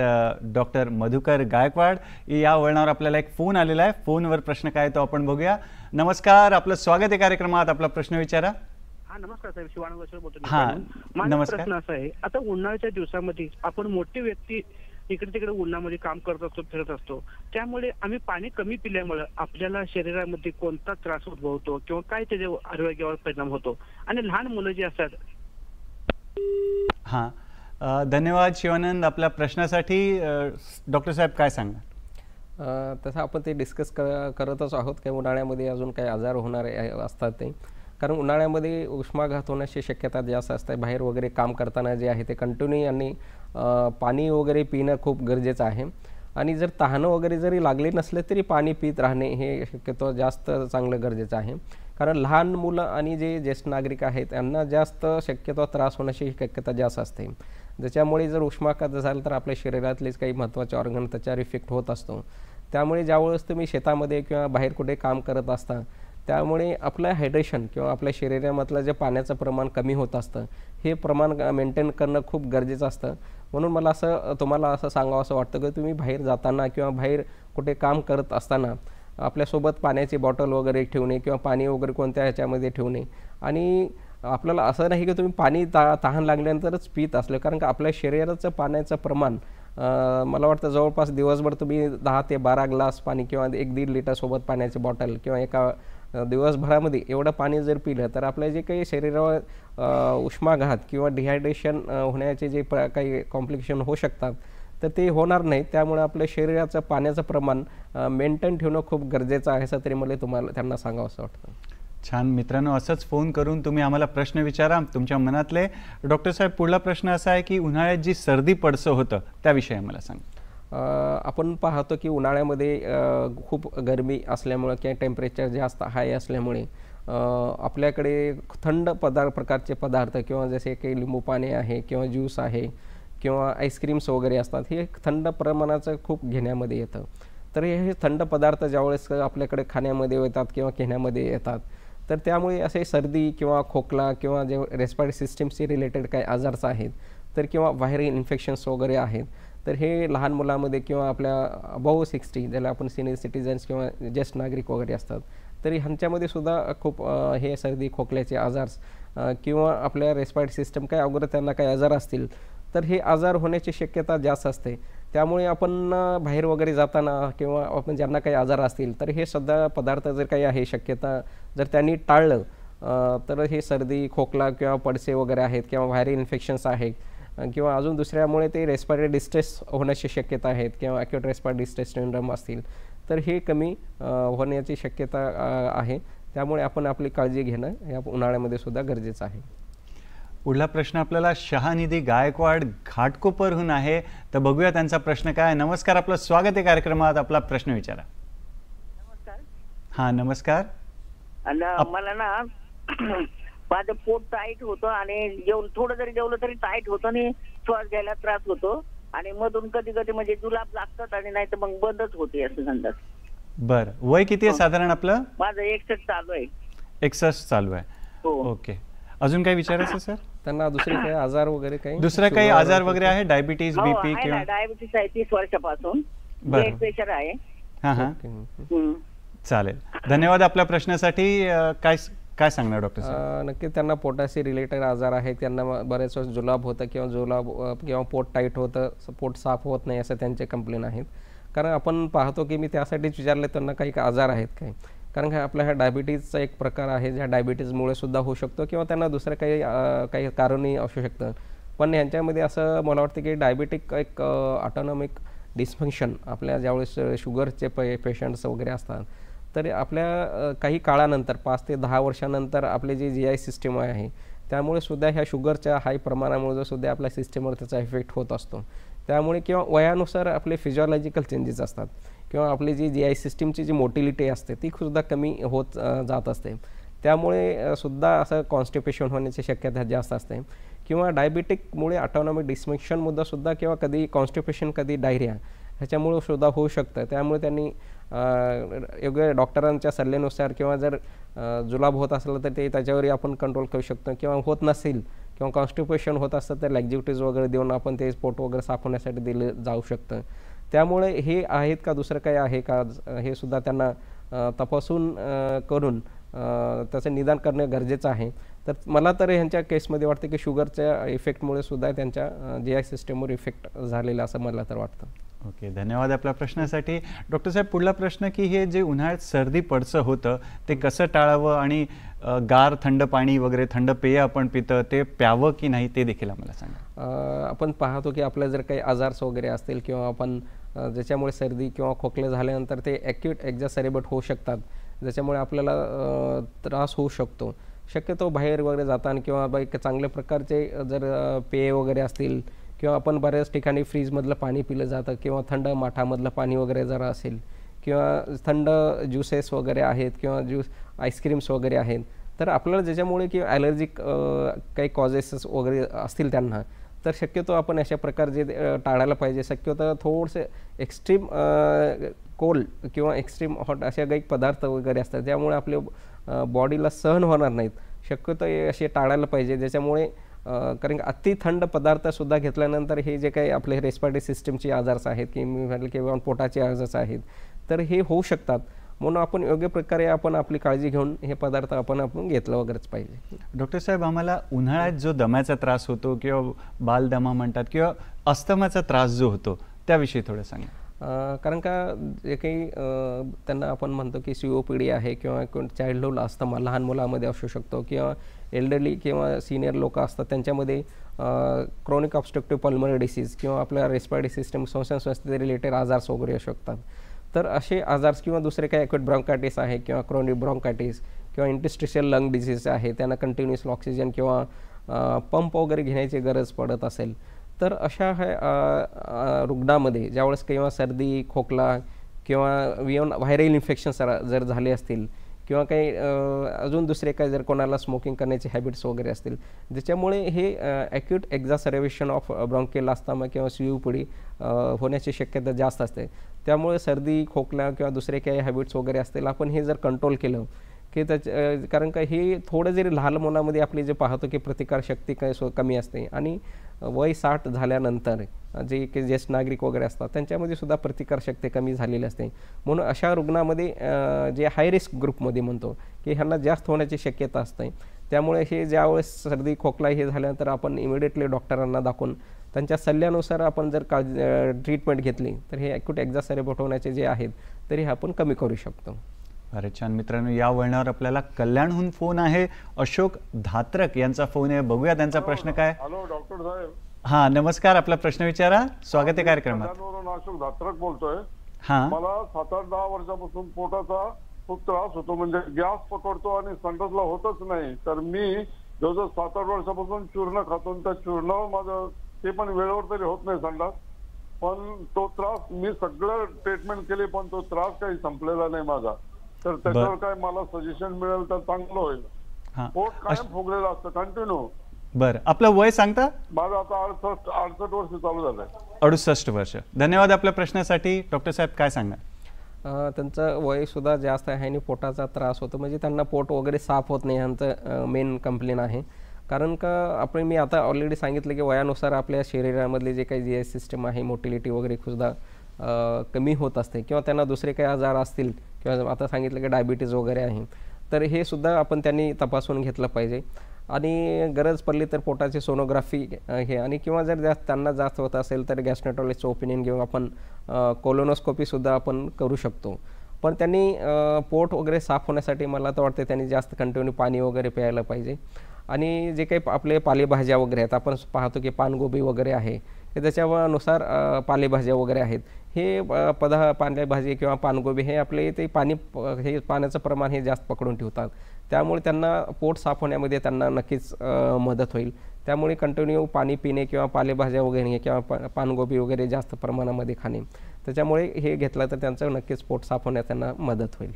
डॉक्टर मधुकर गायकवाड. या वळणावर आपल्याला एक फोन आलेला आहे. फोनवर प्रश्न काय तो आपण बघूया. नमस्कार, आपलं स्वागत आहे कार्यक्रमात. आपला प्रश्न विचारा. हा नमस्कार साहेब, शिवानंद बोलतो. हा माझा प्रश्न असा आहे, आता उन्हाळ्याच्या दिवसामध्ये आपण मोठी व्यक्ती इकडे तिकडे उन्हामध्ये काम करत असतो, फिरत असतो, त्यामुळे आम्ही पाणी कमी पिल्यामुळे आपल्याला शरीरामध्ये कोणता त्रास उद्भवतो किंवा काय त्याच्या आरोग्यावर परिणाम होतो, आणि लहान मुलं जी असतात. हां, धन्यवाद शिवानंद आपल्या प्रश्नासाठी. डॉक्टर साहेब काय सांगा. तसं आपण ते डिस्कस करतच आहोत की उन्हाळ्यामध्ये अजून काही आजार होणारे असतात ते, कारण उन्हाळ्यामध्ये उष्माघात होण्याची शक्यता जास्त असते. बाहेर वगैरे काम करताना जे आहे ते कंटिन्यू आणि पाणी वगैरे पिणं खूप गरजेचं आहे. आणि जर तहानं वगैरे जरी लागले नसले तरी पाणी पित राहणे हे शक्यतो जास्त चांगलं गरजेचं आहे. कारण लहान मुलं आणि जे ज्येष्ठ नागरिक आहेत त्यांना जास्त शक्यतो त्रास होण्याची शक्यता जास्त असते. ज्याच्यामुळे जर उष्माघात झाला तर आपल्या शरीरातलेच काही महत्त्वाचे ऑर्गन त्याच्यावर इफेक्ट होत असतो. त्यामुळे ज्यावेळेस तुम्ही शेतामध्ये किंवा बाहेर कुठे काम करत असता त्यामुळे आपलं हायड्रेशन किंवा आपल्या शरीरामधलं जे पाण्याचं प्रमाण कमी होत असतं हे प्रमाण मेंटेन करणं खूप गरजेचं असतं. म्हणून मला तुम्हाला असं सांगावं असं वाटतं की तुम्ही बाहेर जाताना किंवा बाहेर कुठे काम करत असताना आपल्यासोबत पाण्याची बॉटल वगैरे ठेवणे किंवा पाणी वगैरे कोणत्या ह्याच्यामध्ये ठेवणे. आणि आपल्याला असं नाही की तुम्ही पाणी तहान लागल्यानंतरच पित असलं, कारण का आपल्या शरीराचं पाण्याचं प्रमाण मला वाटतं जवळपास दिवसभर तुम्ही 10 ते 12 ग्लास पाणी किंवा 1-1.5 लिटर सोबत पाण्याची बॉटल किंवा एका दिवसभरामध्ये एवढं पाणी जर पिलं तर आपल्या जे काही शरीरावर उष्माघात किंवा डिहायड्रेशन होण्याचे जे काही कॉम्प्लिकेशन होऊ शकतात तर ते होणार नाही. त्यामुळे आपल्या शरीराचं पाण्याचं प्रमाण मेंटेन ठेवणं खूप गरजेचं आहे असं तरी मला त्यांना सांगावं असं वाटतं. छान मित्रांनो, असंच फोन करून तुम्ही आम्हाला प्रश्न विचारा तुमच्या मनातले. डॉक्टर साहेब, पुढला प्रश्न असा आहे की उन्हाळ्यात जी सर्दी पडसं होतं त्याविषयी मला सांगा. आपण पाहतो की उन्हाळ्यामध्ये खूप गरमी असल्यामुळं किंवा टेम्परेचर जास्त हाय असल्यामुळे आपल्याकडे थंड प्रकारचे पदार्थ किंवा जसे काही लिंबू पाणी आहे किंवा ज्यूस आहे किंवा आईस्क्रीम्स वगैरे असतात हे थंड प्रमाणाचं खूप घेण्यामध्ये येतं. तर हे थंड पदार्थ ज्यावेळेस आपल्याकडे खाण्यामध्ये येतात किंवा घेण्यामध्ये येतात तर त्यामुळे असे सर्दी किंवा खोकला किंवा जे रेस्पिरेटरी सिस्टीमशी रिलेटेड काही आजार्स आहेत तर किंवा व्हायरल इन्फेक्शन्स वगैरे आहेत तर हे लहान मुलामध्ये किंवा आपल्या अबाव 60 ज्याला आपण सिनियर सिटीजन्स किंवा ज्येष्ठ नागरिक वगैरे असतात तरी ह्यांच्यामध्ये सुद्धा खूप हे सर्दी खोकल्याचे आजार्स किंवा आपल्या रेस्पिरेटरी सिस्टम काय अगोदर त्यांना काही आजार असतील तर हे आजार होण्याची शक्यता जास्त असते. त्यामुळे आपण बाहेर वगैरे जाताना किंवा आपण ज्यांना काही आजार असतील तर हे सध्या पदार्थ जर काही आहे शक्यता जर त्यांनी टाळलं तर हे सर्दी खोकला किंवा पडसे वगैरे आहेत किंवा व्हायरल इन्फेक्शन्स आहेत किंवा अजून दुसऱ्यामुळे ते रेस्पिरेटरी डिस्ट्रेस होण्याची शक्यता आहेत किंवा ॲक्यूट रेस्पिरेटरी डिस्ट्रेस सिंड्रोम असतील तर हे कमी होण्याची शक्यता आहे. त्यामुळे आपण आपली काळजी घेणं या उन्हाळ्यामध्ये सुद्धा गरजेचं आहे. पुढला प्रश्न आपल्याला शहानिधी गायकवाड घाटकोपरहून आहे. तर बघूया त्यांचा प्रश्न काय. नमस्कार, आपलं स्वागत आहे कार्यक्रमात. आपला प्रश्न विचारा. नमस्कार. हा नमस्कार. मला ना माझं पोट टाईट होतं आणि थोडं जरी जेवलं तरी टाईट होतं आणि श्वास घ्यायला त्रास होतो आणि मधून कधी कधी म्हणजे जुलाब लागतात आणि नाही तर मग बंदच होते असं सांगतात. बरं, वय किती आहे साधारण आपलं? माझं 61 चालू आहे. 61 चालू आहे. ओके, अजून काही विचारायचं सर? त्यांना दुसरे काही आजार वगैरे काही दुसरा काही आजार वगैरे आहे? डायबिटीज बीपी किंवा? डायबिटीस आहे 30 वर्षापासून. ब्लड प्रेशर आहे. हा हा, चालेल. धन्यवाद आपल्या प्रश्नासाठी. काय सांगणार डॉक्टर साहेब? नक्की त्यांना पोटाशी रिलेटेड आजार आहे. त्यांना बरेच वेळेस जुलाब होतं किंवा पोट टाईट होतं, पोट साफ होत नाही असं त्यांचे कंप्लेन आहेत. कारण आपण पाहतो की मी त्यासाठीच विचारले त्यांना काही आजार आहेत काय, कारण का आपल्या ह्या डायबिटीजचा एक प्रकार आहे ज्या डायबिटीजमुळे सुद्धा होऊ शकतो किंवा त्यांना दुसरं काही कारणही असू शकतं. पण यांच्यामध्ये असं मला वाटतं की डायबिटिक एक ऑटोनॉमिक डिस्फंक्शन आपल्या ज्यावेळेस शुगरचे पेशंट्स वगैरे असतात तर आपल्या काही काळानंतर 5 ते 10 वर्षानंतर आपले जे GI सिस्टीम आहे त्यामुळे सुद्धा ह्या शुगरच्या हाय प्रमाणामुळे सुद्धा आपल्या सिस्टीमवर त्याचा इफेक्ट होत असतो. त्यामुळे किंवा वयानुसार आपले फिजिओलॉजिकल चेंजेस असतात किंवा आपली जी GI सिस्टीमची जी मोटिलिटी असते ती सुद्धा कमी होत जात असते. त्यामुळे सुद्धा असं कॉन्स्टिपेशन होण्याची शक्यता जास्त असते किंवा डायबिटिकमुळे ऑटोनॉमिक डिस्फंक्शनमुळे सुद्धा किंवा कधी कॉन्स्टिपेशन कधी डायरिया ह्याच्यामुळे सुद्धा होऊ शकतं. त्यामुळे त्यांनी योग्य डॉक्टरांच्या सल्ल्यानुसार किंवा जर जुलाब होत असलं तर ते त्याच्यावरही आपण कंट्रोल करू शकतो, किंवा होत नसेल किंवा कॉन्स्टिपेशन होत असतं तर लॅक्झिटिव्ज वगैरे देऊन आपण ते पोट वगैरे साफ होण्यासाठी दिलं जाऊ शकतं. त्यामुळे हे आहेत का दुसरं काही आहे का हे सुद्धा त्यांना तपासून करून त्याचं निदान करणं गरजेचं आहे. तर मला तर ह्यांच्या केसमध्ये वाटतं की शुगरच्या इफेक्टमुळे सुद्धा त्यांच्या GI सिस्टमवर इफेक्ट झालेला असं मला तर वाटतं. ओके, धन्यवाद आपल्या प्रश्नासाठी. डॉक्टर साहेब, पुढला प्रश्न की हे जे उन्हाळ्यात सर्दी पडसं होतं ते कसं टाळावं आणि गार थंड पाणी वगैरे थंड पेय आपण पितं ते प्यावं की नाही ते देखील आम्हाला सांगा. आपण पाहतो की आपल्या जर काही आजार्स वगैरे असतील किंवा आपण ज्याच्यामुळे सर्दी किंवा खोकले झाल्यानंतर ते ॲक्यूट एक्झॅसरेबेट होऊ शकतात, ज्याच्यामुळे आपल्याला त्रास होऊ शकतो. शक्यतो बाहेर वगैरे जाताना किंवा एक चांगल्या प्रकारचे जर पेय वगैरे असतील किंवा आपण बऱ्याच ठिकाणी फ्रीजमधलं पाणी पिलं जातं किंवा थंड माठामधलं पाणी वगैरे जर असेल किंवा थंड ज्युसेस वगैरे आहेत किंवा आईस्क्रीम्स वगैरे आहेत, तर आपल्याला ज्याच्यामुळे किंवा ॲलर्जिक काही कॉजेस वगैरे असतील त्यांना, तर शक्यतो आपण अशा प्रकारचे टाळायला पाहिजे. शक्यतो थोडंसं एक्स्ट्रीम कोल्ड किंवा एक्स्ट्रीम हॉट अशा काही पदार्थ वगैरे असतात त्यामुळे आपल्या बॉडीला सहन होणार नाहीत, शक्यतो असे टाळायला पाहिजे. ज्याच्यामुळे कारण अति थंड पदार्थसुद्धा घेतल्यानंतर हे जे काही आपले रेस्पिरेटरी सिस्टमचे आजार्स आहेत की मी म्हटलं किंवा पोटाचे आजार्स आहेत तर हे होऊ शकतात. म्हणून आपण योग्य प्रकारे आपण आपली काळजी घेऊन हे पदार्थ आपण घेतलं वगैरेच पाहिजे. डॉक्टर साहेब, आम्हाला उन्हाळ्यात जो दम्याचा त्रास होतो किंवा बालदमा म्हणतात किंवा अस्थमाचा त्रास जो होतो त्याविषयी थोडं सांगा. कारण का जे काही त्यांना आपण म्हणतो की COPD आहे किंवा चाइल्डहुड अस्थमा लहान मुलामध्ये असू शकतो किंवा एल्डरली किंवा सिनियर लोक असतात त्यांच्यामध्ये क्रोनिक ऑब्स्ट्रक्टिव्ह पल्मोनरी डिसीज किंवा आपल्या रेस्पिरेटरी सिस्टम श्वसनसंस्थेचे रिलेटेड आजार्स वगैरे असू शकतात. तर असे आजार्स किंवा दुसरे काही ॲक्यूट ब्रॉन्कायटिस आहे किंवा क्रोनिक ब्रॉन्कायटिस किंवा इंटरस्टिशियल लंग डिसीज आहे, त्यांना कंटिन्युअस ऑक्सिजन किंवा पंप वगैरे घेण्याची गरज पडत असेल तर अशा रुग्णामध्ये ज्यावेळेस किंवा सर्दी खोकला किंवा इव्हन व्हायरल इन्फेक्शन जर झाले असतील किंवा काही अजून दुसरे काही जर कोणाला स्मोकिंग करण्याचे हॅबिट्स वगैरे असतील ज्याच्यामुळे हे ॲक्यूट एक्झॅसरेवेशन ऑफ ब्रॉन्कियल अस्थमा किंवा COPD होण्याची शक्यता जास्त असते. त्यामुळे सर्दी खोकला किंवा दुसरे काही हॅबिट्स वगैरे असतील आपण हे जर कंट्रोल केलं की कारण का हे थोडं जरी लहान मुलामध्ये आपली जे पाहतो की प्रतिकारशक्ती काही कमी असते आणि वय 60 झाल्यानंतर जे की ज्येष्ठ नागरिक वगैरे असतात त्यांच्यामध्ये सुद्धा प्रतिकारशक्ती कमी झालेली असते. म्हणून अशा रुग्णामध्ये जे हाय रिस्क ग्रुपमध्ये म्हणतो की ह्यांना जास्त होण्याची शक्यता असते. त्यामुळे हे ज्यावेळेस सर्दी खोकला हे झाल्यानंतर आपण इमिडिएटली डॉक्टरांना दाखवून त्यांच्या सल्ल्यानुसार आपण जर ट्रीटमेंट घेतली तर हे ॲक्यूट एक्झॅसरेबेट होण्याचे जे आहेत तरी आपण कमी करू शकतो. अरे छान मित्रांनो, या वळणावर आपल्याला कल्याणहून फोन आहे. अशोक धात्रक यांचा फोन आहे, बघूया त्यांचा प्रश्न काय. हॅलो डॉक्टर साहेब. हा नमस्कार, आपला प्रश्न विचारा. स्वागत आहे कार्यक्रमात. अशोक धात्रक बोलतोय. हा, मला 7-10 वर्षापासून पोटाचा खूप त्रास होतो, म्हणजे गॅस पकडतो आणि संडासला होतच नाही. तर मी जवळजवळ 7-8 वर्षापासून चूर्ण खातो, त्या चूर्णावर माझं ते पण वेळेवर तरी होत नाही संडास. पण तो त्रास मी सगळं ट्रीटमेंट केली पण तो त्रास काही संपलेला नाही माझा. तर त्याच्यावर काय मला सजेशन मिळेल तर चांगलं होईल. पोट कायम फुगलेलं असतं कंटिन्यू. बरं, आपलं वय सांगता. माझं आता 68 वर्ष चालू झालंय. 68 वर्ष. धन्यवाद आपल्या प्रश्नासाठी. डॉक्टर साहेब काय सांगा. त्यांचं वय सुद्धा जास्त आहे आणि पोटाचा त्रास होतो, म्हणजे त्यांना पोट वगैरे साफ होत नाही ह्यांचं मेन कंप्लेन आहे. कारण का मी आता ऑलरेडी सांगितलं की वयानुसार आपल्या शरीरामधले जे काही GI सिस्टम आहे मोटिलिटी वगैरे सुद्धा कमी होत असते किंवा त्यांना दुसरे काही आजार असतील किंवा आता सांगितलं की डायबिटीज वगैरे आहे तर हे सुद्धा आपण त्यांनी तपासून घेतलं पाहिजे. आणि गरज पडली तर पोटाची सोनोग्राफी हे आणि किंवा जर त्यांना जास्त होत असेल तर गॅस्ट्रोएंटरोलॉजिस्टचं ओपिनियन घेऊन आपण कोलोनोस्कोपीसुद्धा आपण करू शकतो. पण त्यांनी पोट वगैरे साफ होण्यासाठी मला तर वाटतं त्यांनी जास्त कंटिन्यू पाणी वगैरे प्यायला पाहिजे. आणि जे काही आपले पालेभाज्या वगैरे आहेत आपण पाहतो की पानगोबी वगैरे आहे ते त्याच्यानुसार पालेभाज्या वगैरे आहेत हे पालेभाजी किंवा पानगोबी हे आपले ते हे पाण्याचं प्रमाण हे जास्त पकडून ठेवतात. त्यामुळे त्यांना पोट साफ होण्यामध्ये त्यांना नक्कीच मदत होईल. त्यामुळे कंटिन्यू पाणी पिणे किंवा पालेभाज्या वगैरे किंवा पानगोबी वगैरे जास्त प्रमाणामध्ये खाणे त्याच्यामुळे हे घेतलं तर त्यांचं नक्कीच पोट साफ होण्यास त्यांना मदत होईल.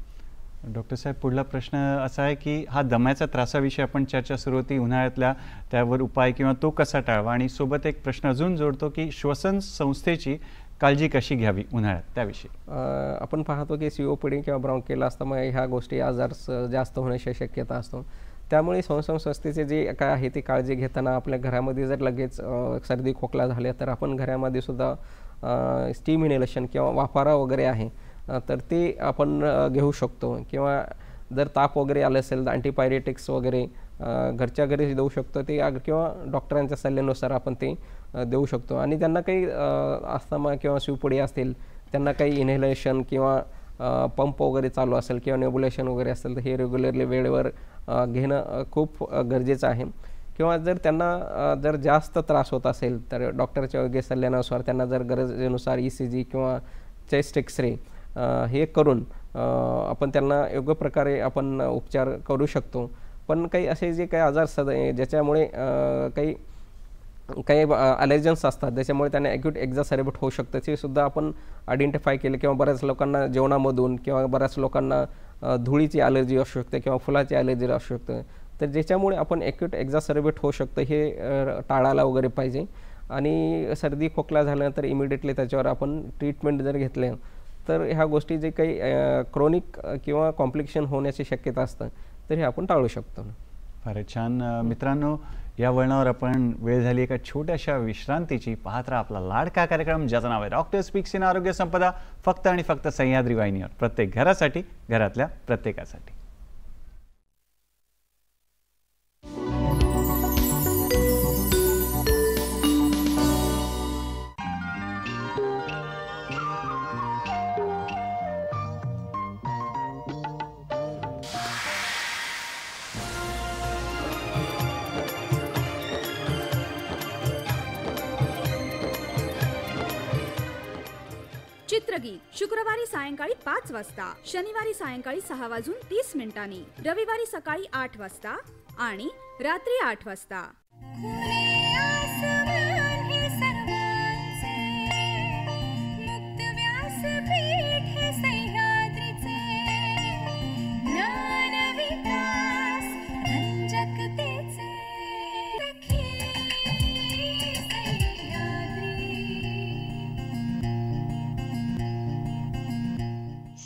डॉक्टर साहेब, पुढला प्रश्न असा आहे की हा दम्याच्या त्रासाविषयी आपण चर्चा सुरू होती उन्हाळ्यातल्या, त्यावर उपाय किंवा तो कसा टाळवा. आणि सोबत एक प्रश्न अजून जोडतो की श्वसन संस्थेची काळजी कशी घ्यावी उन्हाळ्यात त्याविषयी? आपण पाहतो की COPD किंवा ब्रॉन्कियल असल्यामुळे ह्या गोष्टी आजार जास्त होण्याची शक्यता असतो. त्यामुळे श्वसनसंस्थेचे जे काय आहे ती काळजी घेताना आपल्या घरामध्ये जर लगेच सर्दी खोकला झाले तर आपण घरामध्ये सुद्धा स्टीम इनहेलेशन किंवा वाफारा वगैरे आहे तर ते आपण घेऊ शकतो. किंवा जर ताप वगैरे आलं असेल तर अँटीपायरेटिक्स वगैरे घरच्या घरी देऊ शकतो ते, किंवा डॉक्टरांच्या सल्ल्यानुसार आपण ते देऊ शकतो. आणि त्यांना काही अस्थमा किंवा शिवपुडी असतील, त्यांना काही इनहेलेशन किंवा पंप वगैरे चालू असेल किंवा नेब्युलेशन वगैरे असेल तर हे रेग्युलरली वेळेवर घेणं खूप गरजेचं आहे. किंवा जर त्यांना जर जास्त त्रास होत असेल तर डॉक्टरच्या योग्य सल्ल्यानुसार त्यांना जर गरजेनुसार ECG किंवा चेस्ट एक्सरे हे करून आपण त्यांना योग्य प्रकारे आपण उपचार करू शकतो. पण काही असे जे काही आजार ज्याच्यामुळे काही ॲलर्जन्स असतात त्याच्यामुळे त्यांना ॲक्यूट एक्झासर्बेट होऊ शकतं ते सुद्धा आपण आयडेंटिफाय केले. किंवा बऱ्याच लोकांना जेवणामधून किंवा बऱ्याच लोकांना धुळीची ॲलर्जी असू शकते किंवा फुलाची ॲलर्जी असू शकते. तर ज्याच्यामुळे आपण ॲक्यूट एक्झासर्बेट होऊ शकतं हे टाळायला वगैरे पाहिजे. आणि सर्दी खोकला झाल्यानंतर इमिडिएटली त्याच्यावर आपण ट्रीटमेंट जर घेतले तर ह्या गोष्टी जे काही क्रोनिक किंवा कॉम्प्लिकेशन होण्याची शक्यता असतं तर हे आपण टाळू शकतो. फारच छान. मित्रांनो, या वळणावर आपण वेळ झाली एका छोट्याशा विश्रांतीची. पाहत राहा आपला लाडका कार्यक्रम ज्याचं नाव आहे डॉक्टर स्पीक्स इन आरोग्य संपदा, फक्त आणि फक्त सह्याद्री वाहिनीवर, प्रत्येक घरासाठी, घरातल्या प्रत्येकासाठी. चित्रगीत शुक्रवारी सायंकाळी 5 वाजता, शनिवारी सायंकाळी 6:30 रविवारी सकाळी 8 वाजता आणि रात्री 8 वाजता.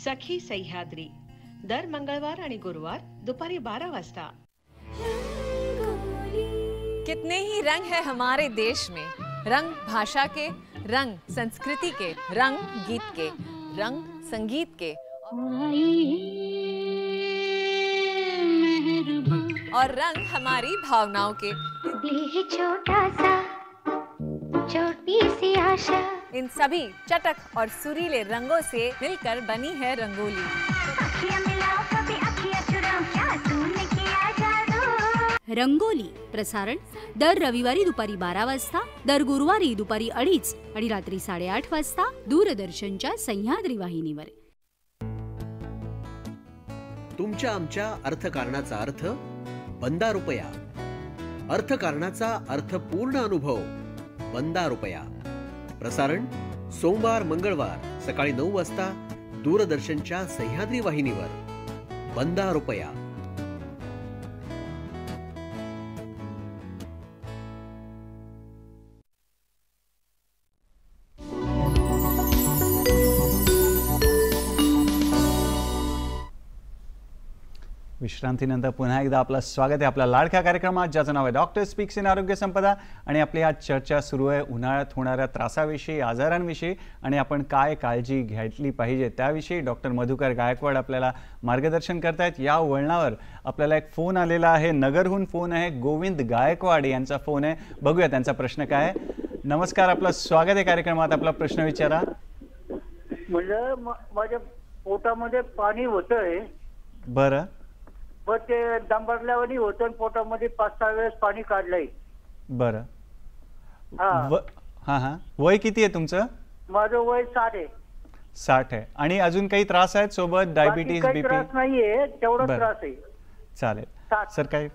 सखी सह्याद्री दर मंगळवार आणि गुरुवार दोपहरी 12 वाजता. कितने ही रंग है हमारे देश में, रंग भाषा के, रंग संस्कृति के, रंग गीत के, रंग संगीत के, और रंग हमारी भावनाओं के. छोटा सा छोटी सी आशा, इन सभी चटक और सुरीले रंगों से मिलकर बनी है रंगोली. रंगोली प्रसारण दर रविवारी दुपारी 12 वाजता, दर गुरुवारी दुपारी 2:30 आणि रात्री 8:30 वाजता दूरदर्शनच्या सह्याद्री वाहिनीवर. तुमच्या आमच्या अर्थकारणाचा अर्थ बंदा रुपया, अर्थकारणाचा अर्थपूर्ण अनुभव बंदा रुपया. प्रसारण सोमवार मंगळवार सकाळी 9 वाजता दूरदर्शनच्या सह्याद्री वाहिनीवर. बंदा रुपया. विश्रांतीनंतर पुन्हा एकदा आपलं स्वागत आहे आपल्या लाडक्या कार्यक्रमात ज्याचं नाव आहे डॉक्टर स्पीक्स इन आरोग्य संपदा. आणि आपली आज चर्चा सुरू आहे उन्हाळ्यात होणाऱ्या त्रासाविषयी, आजारांविषयी आणि आपण काय काळजी घ्यायला पाहिजे त्याविषयी. डॉक्टर मधुकर गायकवाड आपल्याला मार्गदर्शन करतायत. या वळणावर आपल्याला एक फोन आलेला आहे, नगरहून फोन आहे. गोविंद गायकवाड यांचा फोन आहे, बघूया त्यांचा प्रश्न काय आहे. नमस्कार, आपलं स्वागत आहे कार्यक्रमात. आपला प्रश्न विचारा. म्हणजे माझ्या पोटामध्ये पाणी होतंय. बरं. पण ते दंबरल्यावानी होतं, पोटामध्ये 5-6 वेळेस पाणी काढलंय. बरं. हा. वय किती आहे तुमचं? माझं वय 60 आहे. 60 आहे. आणि अजून काही त्रास आहेत सोबत? Diabetes, BP? त्रास नाहीये, तेवढा त्रास आहे. चालेल सर, काय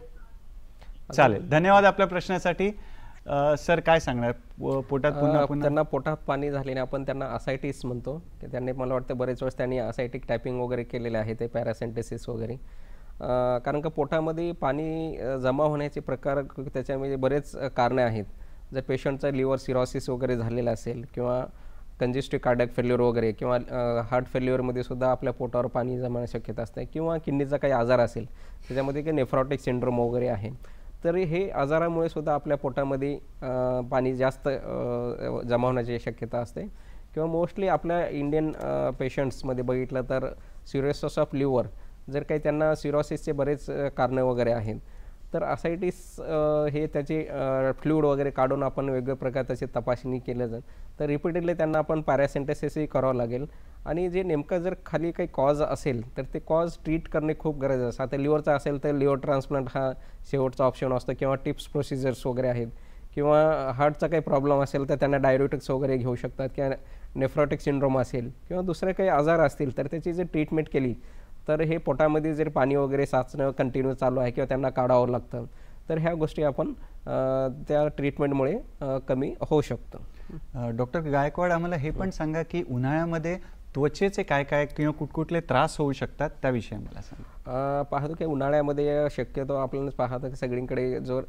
चालेल. धन्यवाद आपल्या प्रश्नासाठी. सर काय सांगणार? पोटात पुन्हा त्यांना पोटात पाणी झाल्याने आपण त्यांना असायटिस म्हणतो. त्यांनी मला वाटतं बरेच वेळेस त्यांनी असायटिक टायपिंग वगैरे केलेले आहे, ते पॅरासिंथेसिस वगैरे. कारण का पोटामध्ये पाणी जमा होण्याचे प्रकार त्याच्यामध्ये बरेच कारणे आहेत. जर पेशंटचा लिव्हर सिरोसिस वगैरे झालेला असेल किंवा कंजेस्टिव्ह कार्डियक फेल्युअर वगैरे किंवा हार्ट फेल्युअरमध्ये सुद्धा आपल्या पोटावर पाणी जमण्याची शक्यता असते, किंवा किडनीचा काही आजार असेल त्याच्यामध्ये काही नेफ्रॉटिक सिंड्रोम वगैरे आहे, तर हे आजारामुळे सुद्धा आपल्या पोटामध्ये पाणी जास्त जमा होण्याची शक्यता असते. किंवा मोस्टली आपल्या इंडियन पेशंट्समध्ये बघितलं तर सिरोसिस ऑफ लिव्हर, जर काही त्यांना सिरोसिसचे बरेच कारणं वगैरे आहेत, तर असायटिस हे त्याचे फ्लूइड वगैरे काढून आपण वेगवेगळ्या प्रकारे त्याची तपासणी केलं जातं, तर रिपीटेडली त्यांना आपण पॅरासिंथेसिसही करावं लागेल. आणि जे नेमकं जर खाली काही कॉज असेल तर ते कॉज ट्रीट करणे खूप गरजेचं असतं. आता लिव्हरचा असेल तर लिव्हर ट्रान्सप्लांट हा शेवटचा ऑप्शन असतो, किंवा टिप्स प्रोसिजर्स वगैरे आहेत, किंवा हार्टचा काही प्रॉब्लेम असेल तर त्यांना डायरेटिक्स वगैरे घेऊ शकतात, किंवा नेफ्रॉटिक सिंड्रोम असेल किंवा दुसरे काही आजार असतील तर त्याची जर ट्रीटमेंट केली तर हे पोटामध्ये जर पाणी वगैरे साचणं कंटिन्यू चालू आहे किंवा त्यांना काढावं लागतं, तर ह्या गोष्टी आपण त्या ट्रीटमेंटमुळे कमी होऊ शकतं. डॉक्टर गायकवाड, आम्हाला हे पण सांगा की उन्हाळ्यामध्ये त्वचेचे काय काय किंवा कुठकुठले त्रास होऊ शकतात त्याविषयी आम्हाला सांगा. पाहतो की उन्हाळ्यामध्ये शक्यतो आपल्याला पाहतो की सगळीकडे जो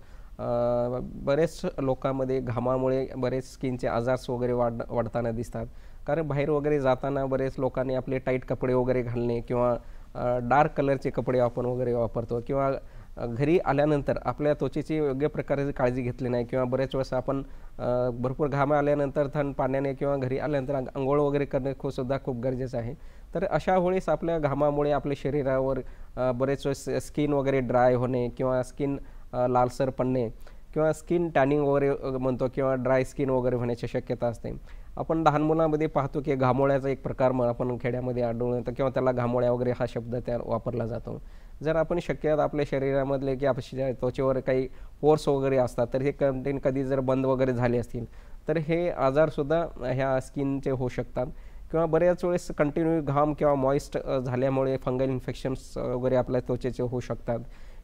बरेच लोकांमध्ये घामामुळे बरेच स्किनचे आजार्स वगैरे वाढताना दिसतात. कारण बाहेर वगैरे जाताना बरेच लोकांनी आपले टाईट कपडे वगैरे घालणे किंवा डार्क कलरचे कपडे आपण वगैरे वापरतो, किंवा घरी आल्यानंतर आपल्या त्वचेची योग्य प्रकारे काळजी घेतली नाही, किंवा बरेच वेळेस आपण भरपूर घाम आल्यानंतर थंड पाण्याने किंवा घरी आल्यानंतर अंघोळ वगैरे करणे सुद्धा खूप गरजेचं आहे. तर अशा वेळेस आपल्या घामामुळे आपल्या शरीरावर बरेच वेळेस स्किन वगैरे ड्राय होणे किंवा स्किन लालसर पडणे किंवा स्किन टॅनिंग वगैरे म्हणतो किंवा ड्राय स्किन वगैरे होण्याची शक्यता असते. आपण लहान मुलांमध्ये पाहतो की घामोळ्याचा एक प्रकार आपण खेड्यामध्ये आढळून येतो किंवा त्याला घामोळ्या वगैरे हा शब्द त्या वापरला जातो. जर आपण शक्यता आपल्या शरीरामधले की आपल्या त्वचेवर काही पोर्स वगैरे असतात तर हे कधी जर बंद वगैरे झाले असतील तर हे आजारसुद्धा ह्या स्किनचे होऊ शकतात. किंवा बऱ्याच वेळेस कंटिन्यू घाम किंवा मॉइस्ट झाल्यामुळे फंगल इन्फेक्शन्स वगैरे आपल्या त्वचेचे होऊ शकतात.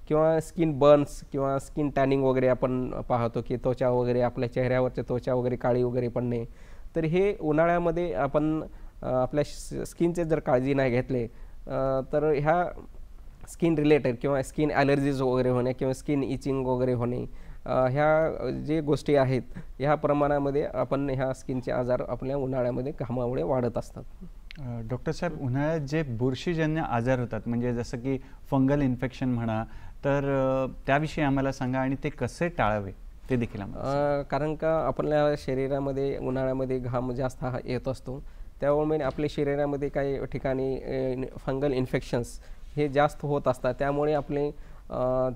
किंवा स्किन बर्न्स किंवा स्किन टॅनिंग वगैरे आपण पाहतो की त्वचा वगैरे आपल्या चेहऱ्यावरचे त्वचा वगैरे काळी वगैरे पडणे. तर हे उन्हाळ्यामध्ये आपण आपल्या स्किनचे जर काळजी नाही घेतले तर ह्या स्किन रिलेटेड किंवा स्किन ॲलर्जीज वगैरे होणे किंवा स्किन इचिंग वगैरे होणे ह्या जे गोष्टी आहेत ह्या प्रमाणामध्ये आपण ह्या स्किनचे आजार आपल्या उन्हाळ्यामध्ये घामामुळे वाढत असतात. डॉक्टर साहेब, उन्हाळ्यात जे बुरशीजन्य आजार होतात म्हणजे जसं की फंगल इन्फेक्शन म्हणा, तर त्याविषयी आम्हाला सांगा आणि ते कसे टाळावे ते देखील आम्हाला. कारण का आपल्या शरीरामध्ये उन्हाळ्यामध्ये घाम जास्त येत असतो, त्यामुळे आपल्या शरीरामध्ये काही ठिकाणी फंगल इन्फेक्शन्स हे जास्त होत असतात. त्यामुळे आपले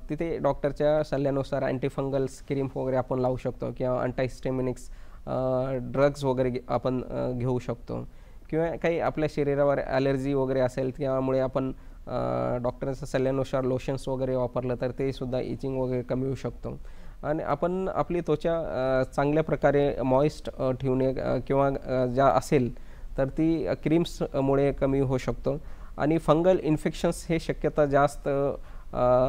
तिथे डॉक्टरच्या सल्ल्यानुसार अँटीफंगल्स क्रीम वगैरे आपण लावू शकतो किंवा अँटाहिस्टेमिनिक्स ड्रग्स वगैरे आपण घेऊ शकतो. किंवा काही आपल्या शरीरावर ॲलर्जी वगैरे असेल त्यामुळे आपण डॉक्टरांच्या सल्ल्यानुसार लोशन्स वगैरे वापरलं तर ते सुद्धा इचिंग वगैरे कमी होऊ शकतो. आणि आपण आपली त्वचा चांगल्या प्रकारे मॉइस्ट ठेवणे किंवा ज्या असेल तर ती क्रीम्समुळे कमी होऊ शकतो. आणि फंगल इन्फेक्शन्स हे शक्यता जास्त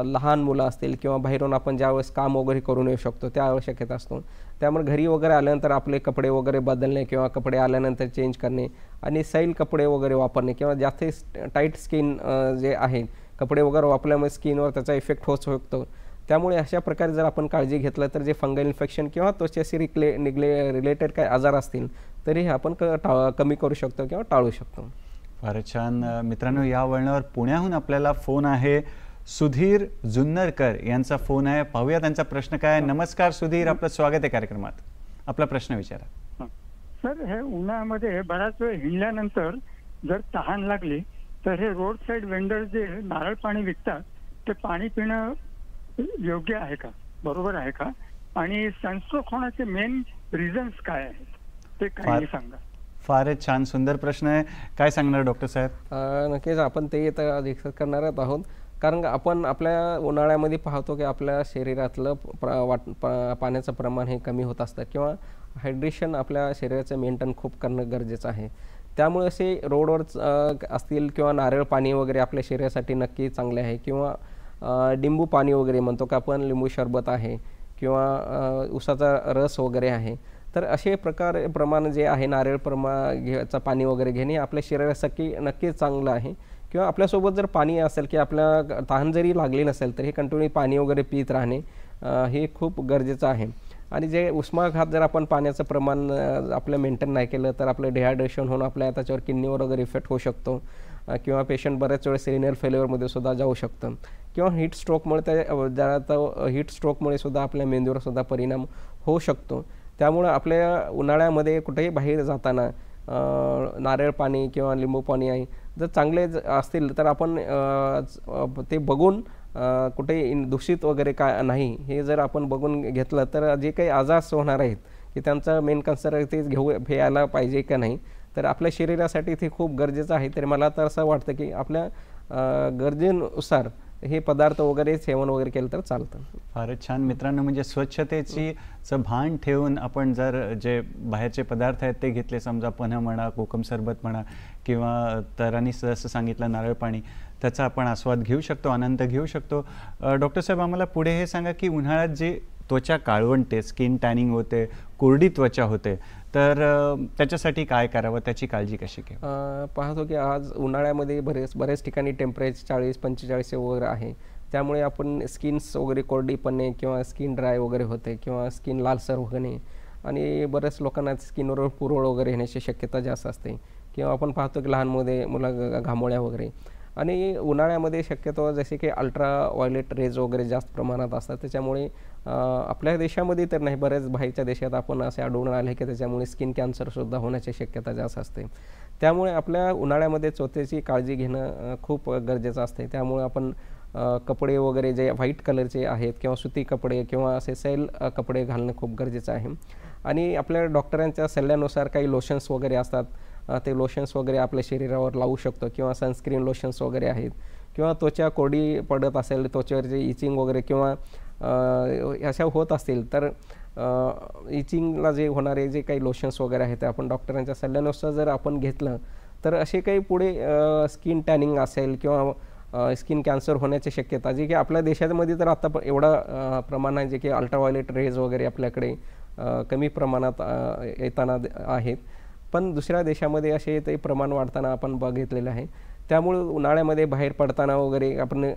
लहान मुलं असतील किंवा बाहेरून आपण ज्यावेळेस काम वगैरे करून येऊ शकतो त्या शक्यता असतो. त्यामुळे घरी वगैरे आल्यानंतर आपले कपडे वगैरे बदलणे किंवा कपडे आल्यानंतर चेंज करणे आणि सैल कपडे वगैरे वापरणे किंवा जास्त टाईट स्किन जे आहे कपडे वगैरे वापरल्यामुळे स्किनवर त्याचा इफेक्ट होऊ शकतो. त्यामुळे अशा प्रकारे जर आपण काळजी घेतलं तर जे फंगल इन्फेक्शन किंवा त्वचेशी रिलेटेड काही आजार असतील तरी आपण कमी करू शकतो किंवा टाळू शकतो. फारच छान. मित्रांनो, या वळणावर पुण्याहून आपल्याला फोन आहे. सुधीर जुन्नरकर यांचा फोन आहे. पाहूया त्यांचा प्रश्न काय. नमस्कार सुधीर, आपलं स्वागत आहे कार्यक्रमात. आपला प्रश्न विचारा. सर, हे उन्हाळ्यामध्ये बराच वेळ हिंडल्यानंतर जर तहान लागली तर हे रोड साईड वेंडर जे नारळ पाणी विकतात ते पाणी पिणं योग्य आहे का, बरोबर आहे का, आणि सनस्ट्रोक होण्याचे मेन रिझन्स काय आहेत ते काही सांगा. फारच छान, सुंदर प्रश्न आहे. काय सांगणार डॉक्टर साहेब? नक्कीच आपण ते डिस्कस करणारच आहोत. कारण आपण आपल्या उन्हाळ्यामध्ये पाहतो की आपल्या शरीरातलं पाण्याचं प्रमाण हे कमी होत असतं किंवा हायड्रेशन आपल्या शरीराचं मेंटेन खूप करणं गरजेचं आहे. त्यामुळे असे रोडवर असतील किंवा नारळ पाणी वगैरे आपल्या शरीरासाठी नक्की चांगले आहे. किंवा लिंबू पाणी वगैरे म्हणतो का आपण, लिंबू सरबत आहे किंवा उसाचा रस वगैरे आहे. तर असे प्रमाण जे आहे नारळ घ्यायचं पाणी वगैरे घेणे आपल्या शरीरासाठी नक्कीच चांगलं आहे. किंवा आपल्यासोबत जर पाणी असेल की आपल्या तहान जरी लागली नसेल तर हे कंटिन्यू पाणी वगैरे पित राहणे हे खूप गरजेचं आहे. आणि जे उष्माघात जर आपण पाण्याचं प्रमाण आपलं मेंटेन नाही केलं तर आपलं डिहायड्रेशन होऊन आपल्या त्याच्यावर किडनीवर वगैरे इफेक्ट होऊ शकतो किंवा पेशंट बऱ्याच वेळेस रिनल फेल्युअरमध्ये सुद्धा जाऊ शकतं किंवा हीट स्ट्रोकमुळे त्या हीट स्ट्रोकमुळे सुद्धा आपल्या मेंदूवर सुद्धा परिणाम होऊ शकतो. त्यामुळं आपल्या उन्हाळ्यामध्ये कुठेही बाहेर जाताना नारळ पाणी किंवा लिंबू पाणी आहे जर चांगले असतील तर आपण ते बघून कुठे दूषित वगैरे काय नाही हे जर आपण बघून घेतलं तर जे काही आजार होणार आहेत की त्यांचा मेन कन्सर्न ते घ्यायला पाहिजे का नाही तर आपल्या शरीरासाठी ते खूप गरजेचं आहे. तर मला तर असं वाटतं की आपल्या गरजेनुसार हे पदार्थ वगैरे सेवन वगैरे केलं तर चालतं. फारच छान मित्रांनो, म्हणजे स्वच्छतेचं भान ठेवून आपण जर जे बाहेरचे पदार्थ आहेत ते घेतले, समजा पन्ह म्हणा, कोकम सरबत म्हणा किंवा तरांनी जसं सांगितलं नारळ पाणी, त्याचा आपण आस्वाद घेऊ शकतो, आनंद घेऊ शकतो. डॉक्टर साहेब, आम्हाला पुढे हे सांगा की उन्हाळ्यात जी त्वचा काळवंटे, स्किन टॅनिंग होते, कोरडी त्वचा होते, तर त्याच्यासाठी काय करावं, त्याची काळजी कशी घ्यावी? पाहतो की आज उन्हाळ्यामध्ये बरेच ठिकाणी टेम्परेचर 40-45 वगैरे आहे. त्यामुळे आपण स्किन्स वगैरे कोरडी पडणे किंवा स्किन ड्राय वगैरे होते किंवा स्किन लालसर होणे आणि बऱ्याच लोकांना स्किनवर पुरळ वगैरे येण्याची शक्यता जास्त असते किंवा आपण पाहतो की लहान मुलं घामोळ्या वगैरे. आणि उन्हाळ्यामध्ये शक्यतो जसे की अल्ट्रा व्हायलेट रेज वगैरे जास्त प्रमाणात असतात. त्याच्यामुळे आपल्या देशामध्ये तर नाही, बऱ्याच बाहेरच्या देशात आपण असे आढळून आले की त्याच्यामुळे स्किन कॅन्सरसुद्धा होण्याची शक्यता जास्त असते. त्यामुळे आपल्या उन्हाळ्यामध्ये त्वचेची काळजी घेणं खूप गरजेचं असते. त्यामुळे आपण कपडे वगैरे जे व्हाईट कलरचे आहेत किंवा सुती कपडे किंवा असे सैल कपडे घालणं खूप गरजेचं आहे. आणि आपल्या डॉक्टरांच्या सल्ल्यानुसार काही लोशन्स वगैरे असतात, ते लोशन्स वगैरे आपल्या शरीरावर लावू शकतो किंवा सनस्क्रीन लोशन्स वगैरे आहेत किंवा त्वचा कोरडी पडत असेल, त्वचेवर जे इचिंग वगैरे किंवा अशा होत असतील तर इचिंगला जे होणारे जे काही लोशन्स वगैरे आहेत ते आपण डॉक्टरांच्या सल्ल्यानुसार जर आपण घेतलं तर असे काही पुढे स्किन टॅनिंग असेल किंवा स्किन कॅन्सर होण्याची शक्यता, जे की आपल्या देशामध्ये तर आता एवढा प्रमाण आहे जे की अल्ट्राव्हायलेट रेज वगैरे आपल्याकडे कमी प्रमाणात येताना आहेत, पण दुसऱ्या देशामध्ये असे ते प्रमाण वाढताना आपण बघितलेलं आहे. त्यामुळे उन्हाळ्यामध्ये बाहेर पडताना वगैरे आपण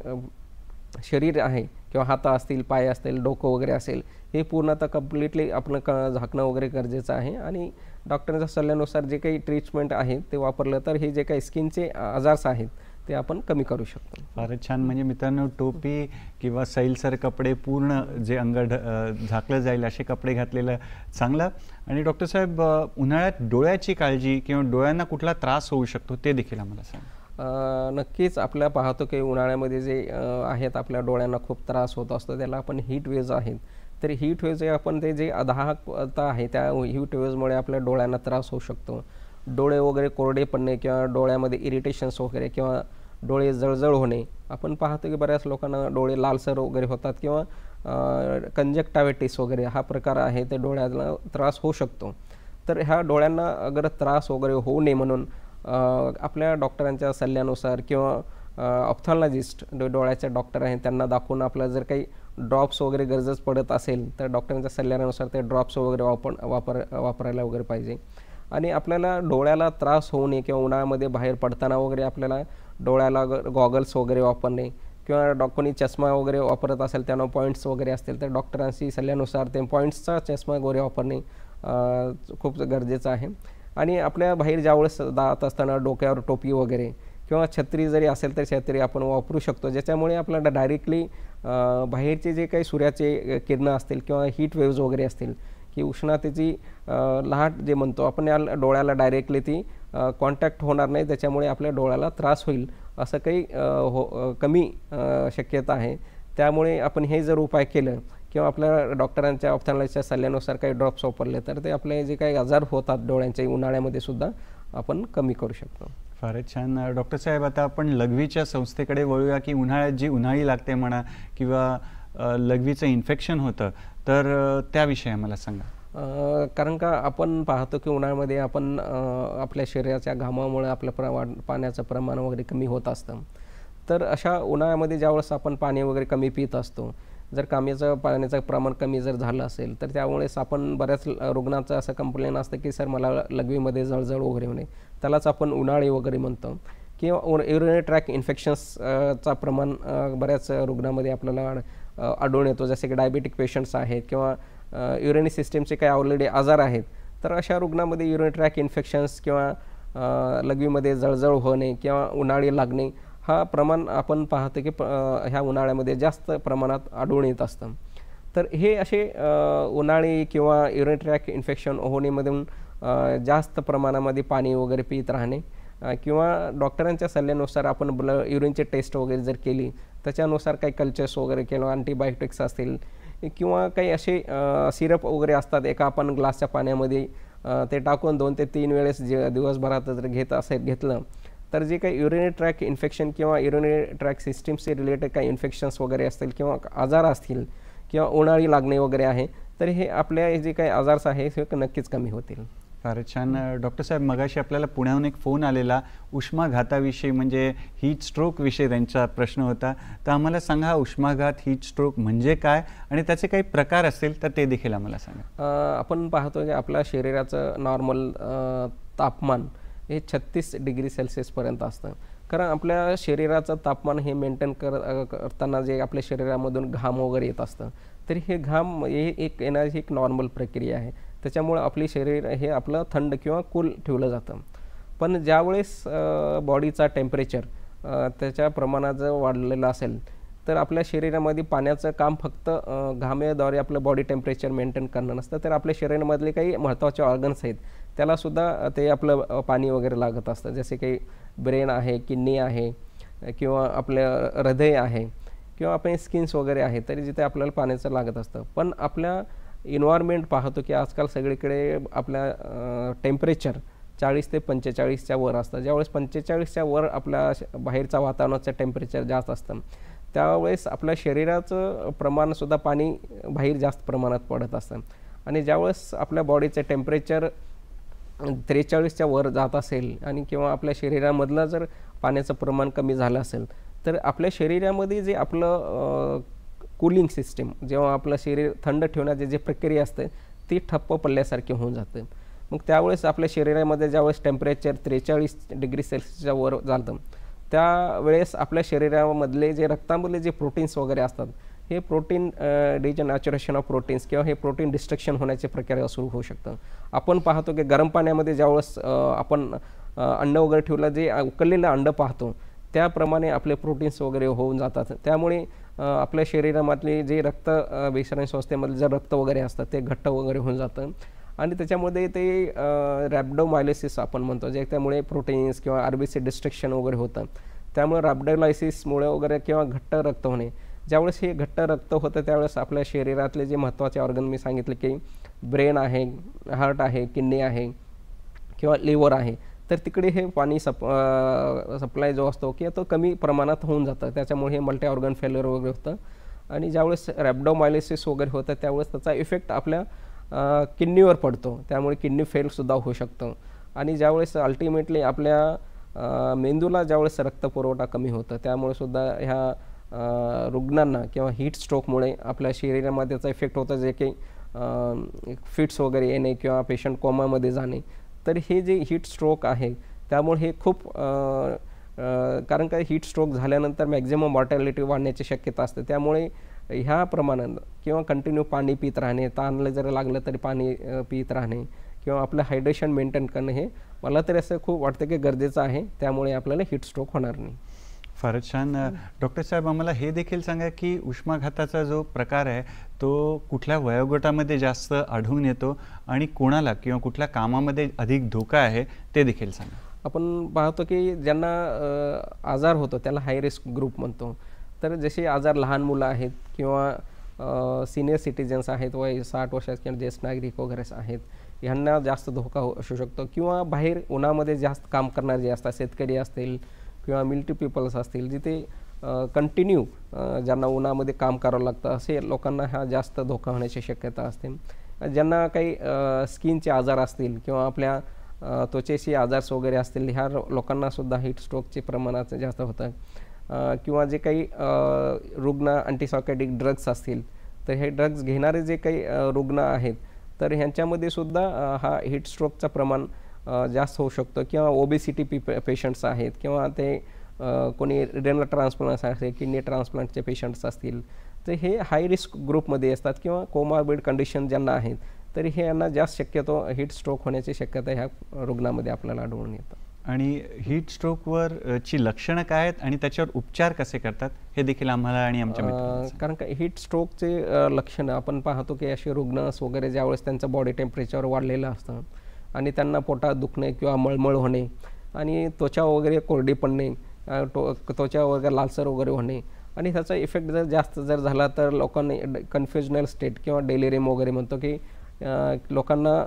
शरीर आहे किंवा हात असतील, पाय असतील, डोकं वगैरे असेल, हे पूर्णतः कम्प्लिटली आपण झाकणं वगैरे गरजेचं आहे. आणि डॉक्टरांच्या सल्ल्यानुसार जे काही ट्रीटमेंट आहे ते वापरलं तर हे जे काही स्किनचे आजार आहेत ते आपण कमी करू शकतो. फारच छान. म्हणजे मित्रांनो, टोपी किंवा सैलसर कपडे, पूर्ण जे अंग झाकलं जाईल असे कपडे घातलेलं चांगलं. आणि डॉक्टर साहेब, उन्हाळ्यात डोळ्याची काळजी किंवा डोळ्यांना कुठला त्रास होऊ शकतो ते देखील आम्हाला सांगा. नक्कीच आपल्या पाहतो की उन्हाळ्यामध्ये जे आहेत आपल्या डोळ्यांना खूप त्रास होत असतो, त्याला आपण हीट वेव्ज आहेत. तर हीट वेव्ज आपण ते जे दाहकता आहे त्या हीट वेव्जमुळे आपल्या डोळ्यांना त्रास होऊ शकतो. डोळे वगैरे कोरडे पडणे किंवा डोळ्यामध्ये इरिटेशन्स वगैरे किंवा डोळे जळजळ होणे. आपण पाहतो की बऱ्याच लोकांना डोळे लालसर वगैरे होतात किंवा कंजक्टायव्हिटिस वगैरे हा प्रकार आहे, ते डोळ्याला त्रास होऊ शकतो. तर ह्या डोळ्यांना अगर त्रास वगैरे होऊ नये म्हणून आपल्या डॉक्टरांच्या सल्ल्यानुसार किंवा ऑप्थॉलॉजिस्ट डोळ्याचे डॉक्टर आहेत त्यांना दाखवून आपल्याला जर काही ड्रॉप्स वगैरे गरज पडत असेल तर डॉक्टरांच्या सल्ल्यानुसार ते ड्रॉप्स वगैरे वापरायला वगैरे पाहिजे. आणि आपल्याला डोळ्याला त्रास होऊ नये किंवा उन्हाळ्यामध्ये बाहेर पडताना वगैरे आपल्याला डोळ्याला गॉगल्स वगैरे वापरणे किंवा कोणी चष्मा वगैरे वापरत असेल त्यांना पॉईंट्स वगैरे असतील तर डॉक्टरांशी सल्ल्यानुसार ते पॉईंट्सचा चष्मा वगैरे वापरणे खूप गरजेचं आहे. आणि आपल्या बाहेर ज्यावेळेस जात असताना डोक्यावर टोपी वगैरे किंवा छत्री जरी असेल तर छत्री आपण वापरू शकतो, ज्याच्यामुळे आपल्याला डायरेक्टली बाहेरचे जे काही सूर्याचे किरणं असतील किंवा हीट वेव्ज वगैरे असतील की उष्णतेची लाट जे म्हणतो आपण, या डोळ्याला डायरेक्टली ती कॉन्टॅक्ट होणार नाही, त्याच्यामुळे आपल्या डोळ्याला त्रास होईल असं काही कमी शक्यता आहे. त्यामुळे आपण हे जर उपाय केलं किंवा आपल्या डॉक्टरांच्या ऑप्थॉलॉजिस्टच्या सल्ल्यानुसार काही ड्रॉप्स वापरले तर ते आपले जे काही आजार होतात डोळ्यांच्या उन्हाळ्यामध्ये सुद्धा आपण कमी करू शकतो. फारच छान. डॉक्टर साहेब, आता आपण लघवीच्या संस्थेकडे वळूया की उन्हाळ्यात जी उन्हाळी लागते म्हणा किंवा लघवीचं इन्फेक्शन होतं तर त्याविषयी आम्हाला सांगा. कारण का आपण पाहतो की उन्हाळ्यामध्ये आपण आपल्या शरीराच्या घामामुळे आपलं पाण्याचं प्रमाण वगैरे कमी होत असतं. तर अशा उन्हाळ्यामध्ये ज्यावेळेस आपण पाणी वगैरे कमी पित असतो, जर पाण्याचं प्रमाण कमी जर झालं असेल तर त्यामुळेच आपण बऱ्याच रुग्णांचं असं कंप्लेन असतं की सर मला लघवीमध्ये जळजळ वगैरे होणे, त्यालाच आपण उन्हाळी वगैरे म्हणतो. किंवा युरिनरी ट्रॅक इन्फेक्शन्सचा प्रमाण बऱ्याच रुग्णामध्ये आपल्याला आढळून येतो, जसे की डायबेटिक पेशंट्स आहेत किंवा युरिनरी सिस्टीमचे काही ऑलरेडी आजार आहेत, तर अशा रुग्णामध्ये युरिनरी ट्रॅक इन्फेक्शन्स किंवा लघवीमध्ये जळजळ होणे किंवा उन्हाळी लागणे हा प्रमाण आपण पाहतो की ह्या उन्हाळ्यामध्ये जास्त प्रमाणात आढळून येत असतं. तर हे असे उन्हाळी किंवा युरिनरी ट्रॅक इन्फेक्शन होण्यामधून जास्त प्रमाणामध्ये पाणी वगैरे पित राहणे किंवा डॉक्टरांच्या सल्ल्यानुसार आपण युरिनचे टेस्ट वगैरे जर केली, त्याच्यानुसार काही कल्चर्स वगैरे किंवा अँटीबायोटिक्स असतील किंवा काही असे सिरप वगैरे असतात, एका आपण ग्लासच्या पाण्यामध्ये ते टाकून 2 ते 3 वेळेस दिवसभरात जर घेतलं तर जे काही युरिनरी ट्रॅक इन्फेक्शन किंवा युरिनरी ट्रॅक सिस्टीमशी रिलेटेड काही इन्फेक्शन्स वगैरे असतील किंवा आजार असतील किंवा उन्हाळी लागणे वगैरे आहे, तर हे आपल्या जे काही आजार आहे हे नक्कीच कमी होतील. फारच छान. डॉक्टर साहेब, मगाशी आपल्याला पुण्याहून एक फोन आलेला उष्माघाताविषयी, म्हणजे हीट स्ट्रोक विषयी त्यांचा प्रश्न होता. तर आम्हाला सांगा, उष्माघात हीट स्ट्रोक म्हणजे काय आणि त्याचे काही प्रकार असतील तर ते देखील आम्हाला सांगा. आपण पाहतो की आपल्या शरीराचं नॉर्मल तापमान हे 36 डिग्री सेल्सिअसपर्यंत असतं. कारण आपल्या शरीराचं तापमान हे मेंटेन करताना जे आपल्या शरीरामधून घाम वगैरे येत असतं, तर हे घाम हे येण्याची एक नॉर्मल प्रक्रिया आहे. त्याच्यामुळे आपली शरीर हे आपलं थंड किंवा कूल ठेवलं जातं. पण ज्यावेळेस बॉडीचा टेम्परेचर त्याच्या प्रमाणात जर वाढलेलं असेल तर आपल्या शरीरामध्ये पाण्याचं काम फक्त घामेद्वारे आपलं बॉडी टेम्परेचर मेंटेन करणं नसतं, तर आपल्या शरीरामधले काही महत्त्वाचे ऑर्गन्स आहेत त्यालासुद्धा ते आपलं पाणी वगैरे लागत असतं. जसे काही ब्रेन आहे, किडनी आहे किंवा आपलं हृदय आहे किंवा आपण स्किन्स वगैरे आहे, तरी जिथे आपल्याला पाण्याचं लागत असतं. पण आपल्या इन्व्हायरमेंट पाहतो की आजकाल सगळीकडे आपल्या टेम्परेचर 40 ते 45च्या वर असतं. ज्यावेळेस 45च्या वर आपल्या बाहेरचा वातावरणाचं टेम्परेचर जास्त असतं, त्यावेळेस आपल्या शरीराचं प्रमाणसुद्धा पाणी बाहेर जास्त प्रमाणात पडत असतं. आणि ज्यावेळेस आपल्या बॉडीचं टेम्परेचर 43च्या वर जात असेल आणि किंवा आपल्या शरीरामधलं जर पाण्याचं प्रमाण कमी झालं असेल, तर आपल्या शरीरामध्ये जे आपलं कूलिंग सिस्टीम, जेव्हा आपलं शरीर थंड ठेवण्याची जी प्रक्रिया असते ती ठप्प पडल्यासारखी होऊन जाते. मग त्यावेळेस आपल्या शरीरामध्ये ज्यावेळेस टेम्परेचर 43 डिग्री सेल्सिअसच्या वर जातं, त्यावेळेस आपल्या शरीरामधले जे रक्तामधले जे प्रोटीन्स वगैरे असतात, हे प्रोटीन डिजनॅच्युरेशन ऑफ प्रोटीन्स किंवा हे प्रोटीन डिस्ट्रक्शन होण्याची प्रक्रिया सुरू होऊ शकतं. आपण पाहतो की गरम पाण्यामध्ये ज्यावेळेस आपण अंड वगैरे ठेवलं, जे उकळलेलं अंड पाहतो त्याप्रमाणे आपले प्रोटीन्स वगैरे होऊन जातात. त्यामुळे आपल्या शरीरामधले जे रक्त विसरण संस्थेमधले जर रक्त वगैरे असतं ते घट्ट वगैरे होऊन जातं आणि त्याच्यामध्ये ते रॅब्डोमायलिसिस आपण म्हणतो, जे त्यामुळे प्रोटीन्स किंवा आरबीसी डिस्ट्रक्शन वगैरे होतं. त्यामुळे रॅब्डोलायसिसमुळे वगैरे किंवा घट्ट रक्त होणे, ज्यावेळेस हे घट्ट रक्त होतं त्यावेळेस आपल्या शरीरातले जे महत्त्वाचे ऑर्गन मी सांगितले की ब्रेन आहे, हार्ट आहे, किडनी आहे किंवा लिव्हर आहे, तर तिकडे हे पाणी सप्लाय जो असतो की तो कमी प्रमाणात होऊन जातं. त्याच्यामुळे हे मल्टी ऑर्गन फेल्युअर वगैरे होतं. आणि ज्यावेळेस रॅब्डोमायलिसिस वगैरे होतं त्यावेळेस त्याचा इफेक्ट आपल्या किडनीवर पडतो, त्यामुळे किडनी फेलसुद्धा होऊ शकतं. आणि ज्यावेळेस अल्टिमेटली आपल्या मेंदूला ज्यावेळेस रक्तपुरवठा कमी होतं, त्यामुळे सुद्धा ह्या रुग्णांना किंवा हीट स्ट्रोकमुळे आपल्या शरीरामध्ये त्याचा इफेक्ट होतं, जे काही फिट्स वगैरे येणे किंवा पेशंट कोमामध्ये जाणे. तर हे जे हीट स्ट्रोक आहे त्यामुळे हे खूप कारण का हीट स्ट्रोक झाल्यानंतर मॅक्झिमम मॉर्टॅलिटी वाढण्याची शक्यता असते. त्यामुळे ह्या प्रमाणात किंवा कंटिन्यू पाणी पित राहणे, ताणलं जर लागलं तरी पाणी पित राहणे किंवा आपलं हायड्रेशन मेंटेन करणं हे मला तरी असं खूप वाटतं की गरजेचं आहे. त्यामुळे आपल्याला हीट स्ट्रोक होणार नाही. फारच छान. डॉक्टर साहेब, आम्हाला हे देखील सांगा की उष्माघाताचा जो प्रकार आहे तो कुठल्या वयोगटामध्ये जास्त आढळून येतो आणि कोणाला किंवा कुठल्या कामामध्ये अधिक धोका आहे ते देखील सांगा. आपण पाहतो की ज्यांना आजार होतो त्याला हाय रिस्क ग्रुप म्हणतो. तर जसे आजार लहान मुलं आहेत किंवा सिनियर सिटीजन्स आहेत, वय 60 वर्षाचे किंवा ज्येष्ठ नागरिक वगैरे आहेत, ह्यांना जास्त धोका असू शकतो. किंवा बाहेर उन्हामध्ये जास्त काम करणारे जे असतात, शेतकरी असतील किंवा मिलिटरी पीपल्स असतील, जिथे कंटिन्यू ज्यांना उन्हामध्ये काम करावं लागतं, असे लोकांना हा जास्त धोका होण्याची शक्यता असते. ज्यांना काही स्किनचे आजार असतील किंवा आपल्या त्वचेशी आजार वगैरे असतील, ह्या लोकांनासुद्धा हीट स्ट्रोकचे प्रमाणात जास्त होतं. किंवा जे काही रुग्ण अँटीसायकोटिक ड्रग्स असतील, तर हे ड्रग्स घेणारे जे काही रुग्ण आहेत, तर ह्यांच्यामध्ये सुद्धा हा हीट स्ट्रोकचं प्रमाण जास्त होऊ शकतो. किंवा ओबेसिटी पेशंट्स आहेत किंवा ते कोणी रेनल ट्रान्सप्लांट असेल, किडनी ट्रान्सप्लांटचे पेशंट्स असतील, तर हे हाय रिस्क ग्रुपमध्ये असतात किंवा कोमॉर्बिड कंडिशन ज्यांना आहेत, तरी हे यांना जास्त शक्यतो हीट स्ट्रोक होण्याची शक्यता ह्या रुग्णामध्ये आपल्याला आढळून येतं. आणि हीट स्ट्रोकवर ची लक्षणं काय आहेत आणि त्याच्यावर उपचार कसे करतात हे देखील आम्हाला आणि आमच्या मित्रांना. कारण का हीट स्ट्रोकचे लक्षणं आपण पाहतो की असे रुग्ण वगैरे ज्यावेळेस त्यांचं बॉडी टेम्परेचर वाढलेलं असतं आणि त्यांना पोटात दुखणे किंवा मळमळ होणे आणि त्वचा वगैरे कोरडी पडणे, त्वचा वगैरे लालसर वगैरे होणे आणि त्याचा इफेक्ट जर जास्त झाला तर लोकांनी कन्फ्युजनल स्टेट किंवा डेलिरियम वगैरे म्हणतो की लोकांना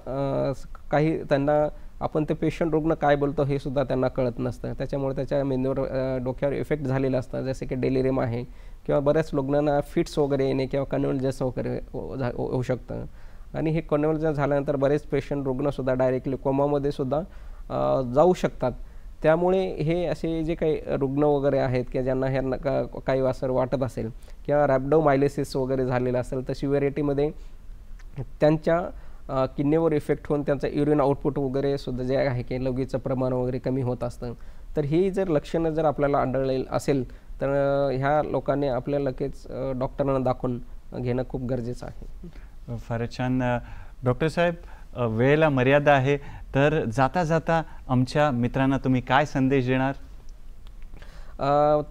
काही त्यांना आपण ते पेशंट रुग्ण काय बोलतो हे सुद्धा त्यांना कळत नसतं. त्याच्यामुळे त्याच्या मेंदूवर डोक्यावर इफेक्ट झालेला असतं, जसे की डेलिरियम आहे किंवा बऱ्याच रुग्णांना फिट्स वगैरे येणे किंवा कन्व्हल्जन्स वगैरे होऊ शकतं. आणि हे कन्व्हल्जन्स झाल्यानंतर बरेच पेशंट रुग्णसुद्धा डायरेक्टली कोमामध्ये सुद्धा जाऊ शकतात. त्यामुळे हे असे जे काही रुग्ण वगैरे आहेत की ज्यांना ह्यांना काही असं वाटत असेल किंवा रॅब्डोमायलिसिस वगैरे झालेलं असेल तर सिव्हिरिटीमध्ये त्यांच्या किडनीवर इफेक्ट होऊन त्यांचं युरिन आउटपुट वगैरे सुद्धा जे आहे की लघवीचं प्रमाण वगैरे कमी होत असतं. तर ही जर लक्षणं जर आपल्याला आढळले असेल तर ह्या लोकांनी आपल्याला लगेच डॉक्टरांना दाखवून घेणं खूप गरजेचं आहे. फारच छान. डॉक्टर साहेब, वेळेला मर्यादा आहे, तर जाता जाता आमच्या मित्रांना तुम्ही काय संदेश देणार?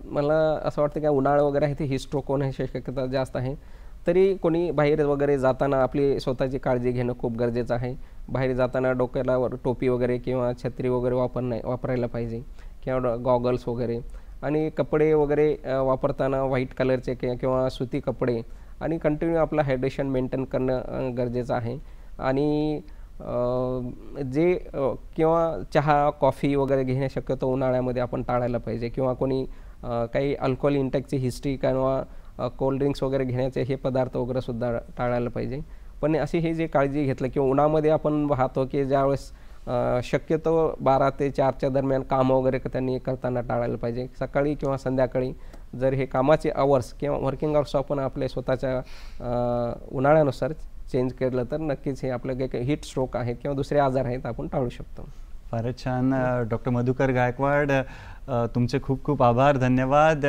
मला असं वाटतं की उन्हाळा वगैरे आहे ते ही स्ट्रोक होण्याची शक्यता जास्त आहे. तरी कोणी बाहेर वगैरे जाताना आपली स्वतःची काळजी घेणं खूप गरजेचं आहे. बाहेर जाताना डोक्याला टोपी वगैरे किंवा छत्री वगैरे वापरायला पाहिजे किंवा गॉगल्स वगैरे. आणि कपडे वगैरे वापरताना व्हाईट कलरचे किंवा सुती कपडे आणि कंटिन्यू आपलं हायड्रेशन मेंटेन करणं गरजेचं आहे. आणि जे किंवा चहा कॉफी वगैरे घेणे शक्यतो उन्हाळ्यामध्ये आपण टाळायला पाहिजे किंवा कोणी काही अल्कोहोल इंटेकची हिस्ट्री किंवा कोल्ड्रिंक्स वगैरे घेण्याचे हे पदार्थ वगैरे सुद्धा टाळायला पाहिजे. पण अशी हे जे काळजी घेतलं किंवा उन्हामध्ये आपण पाहतो की ज्यावेळेस शक्यतो 12 ते 4च्या दरम्यान काम वगैरे त्यांनी करताना टाळायला पाहिजे. सकाळी किंवा संध्याकाळी जर हे कामाचे आवर्स किंवा वर्किंग आवर्स आपण आपले स्वतःच्या उन्हाळ्यानुसार चेंज केलं तर नक्कीच हे आपलं काही हीट स्ट्रोक आहेत किंवा दुसरे आजार आहेत आपण टाळू शकतो. फारच छान. डॉक्टर मधुकर गायकवाड, तुमचे खूप खूप आभार, धन्यवाद.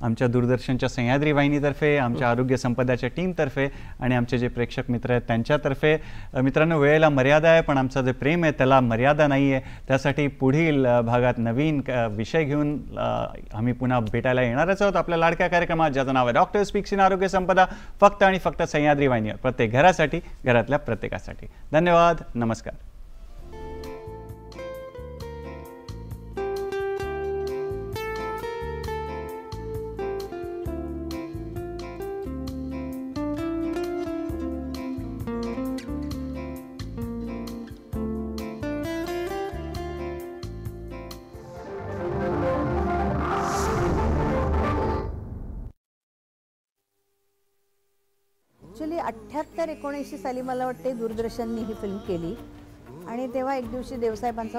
आमच्या दूरदर्शनच्या सह्याद्री वाहिनीतर्फे, आमच्या आरोग्य संपदाच्या टीमतर्फे आणि आमचे जे प्रेक्षक मित्र आहेत त्यांच्यातर्फे. मित्रांनो, वेळेला मर्यादा आहे, पण आमचं जे प्रेम आहे त्याला मर्यादा नाही आहे. त्यासाठी पुढील भागात नवीन विषय घेऊन आम्ही पुन्हा भेटायला येणारच आहोत आपल्या लाडक्या कार्यक्रमात, ज्याचं नाव आहे डॉक्टर स्पीक्स इन आरोग्य संपदा, फक्त आणि फक्त सह्याद्री वाहिनीवर, प्रत्येक घरासाठी, घरातल्या प्रत्येकासाठी. धन्यवाद, नमस्कार. ॲक्च्युली 78-79 साली मला वाटते दूरदर्शननी ही फिल्म केली आणि तेव्हा एक दिवशी देवसाहेबांचा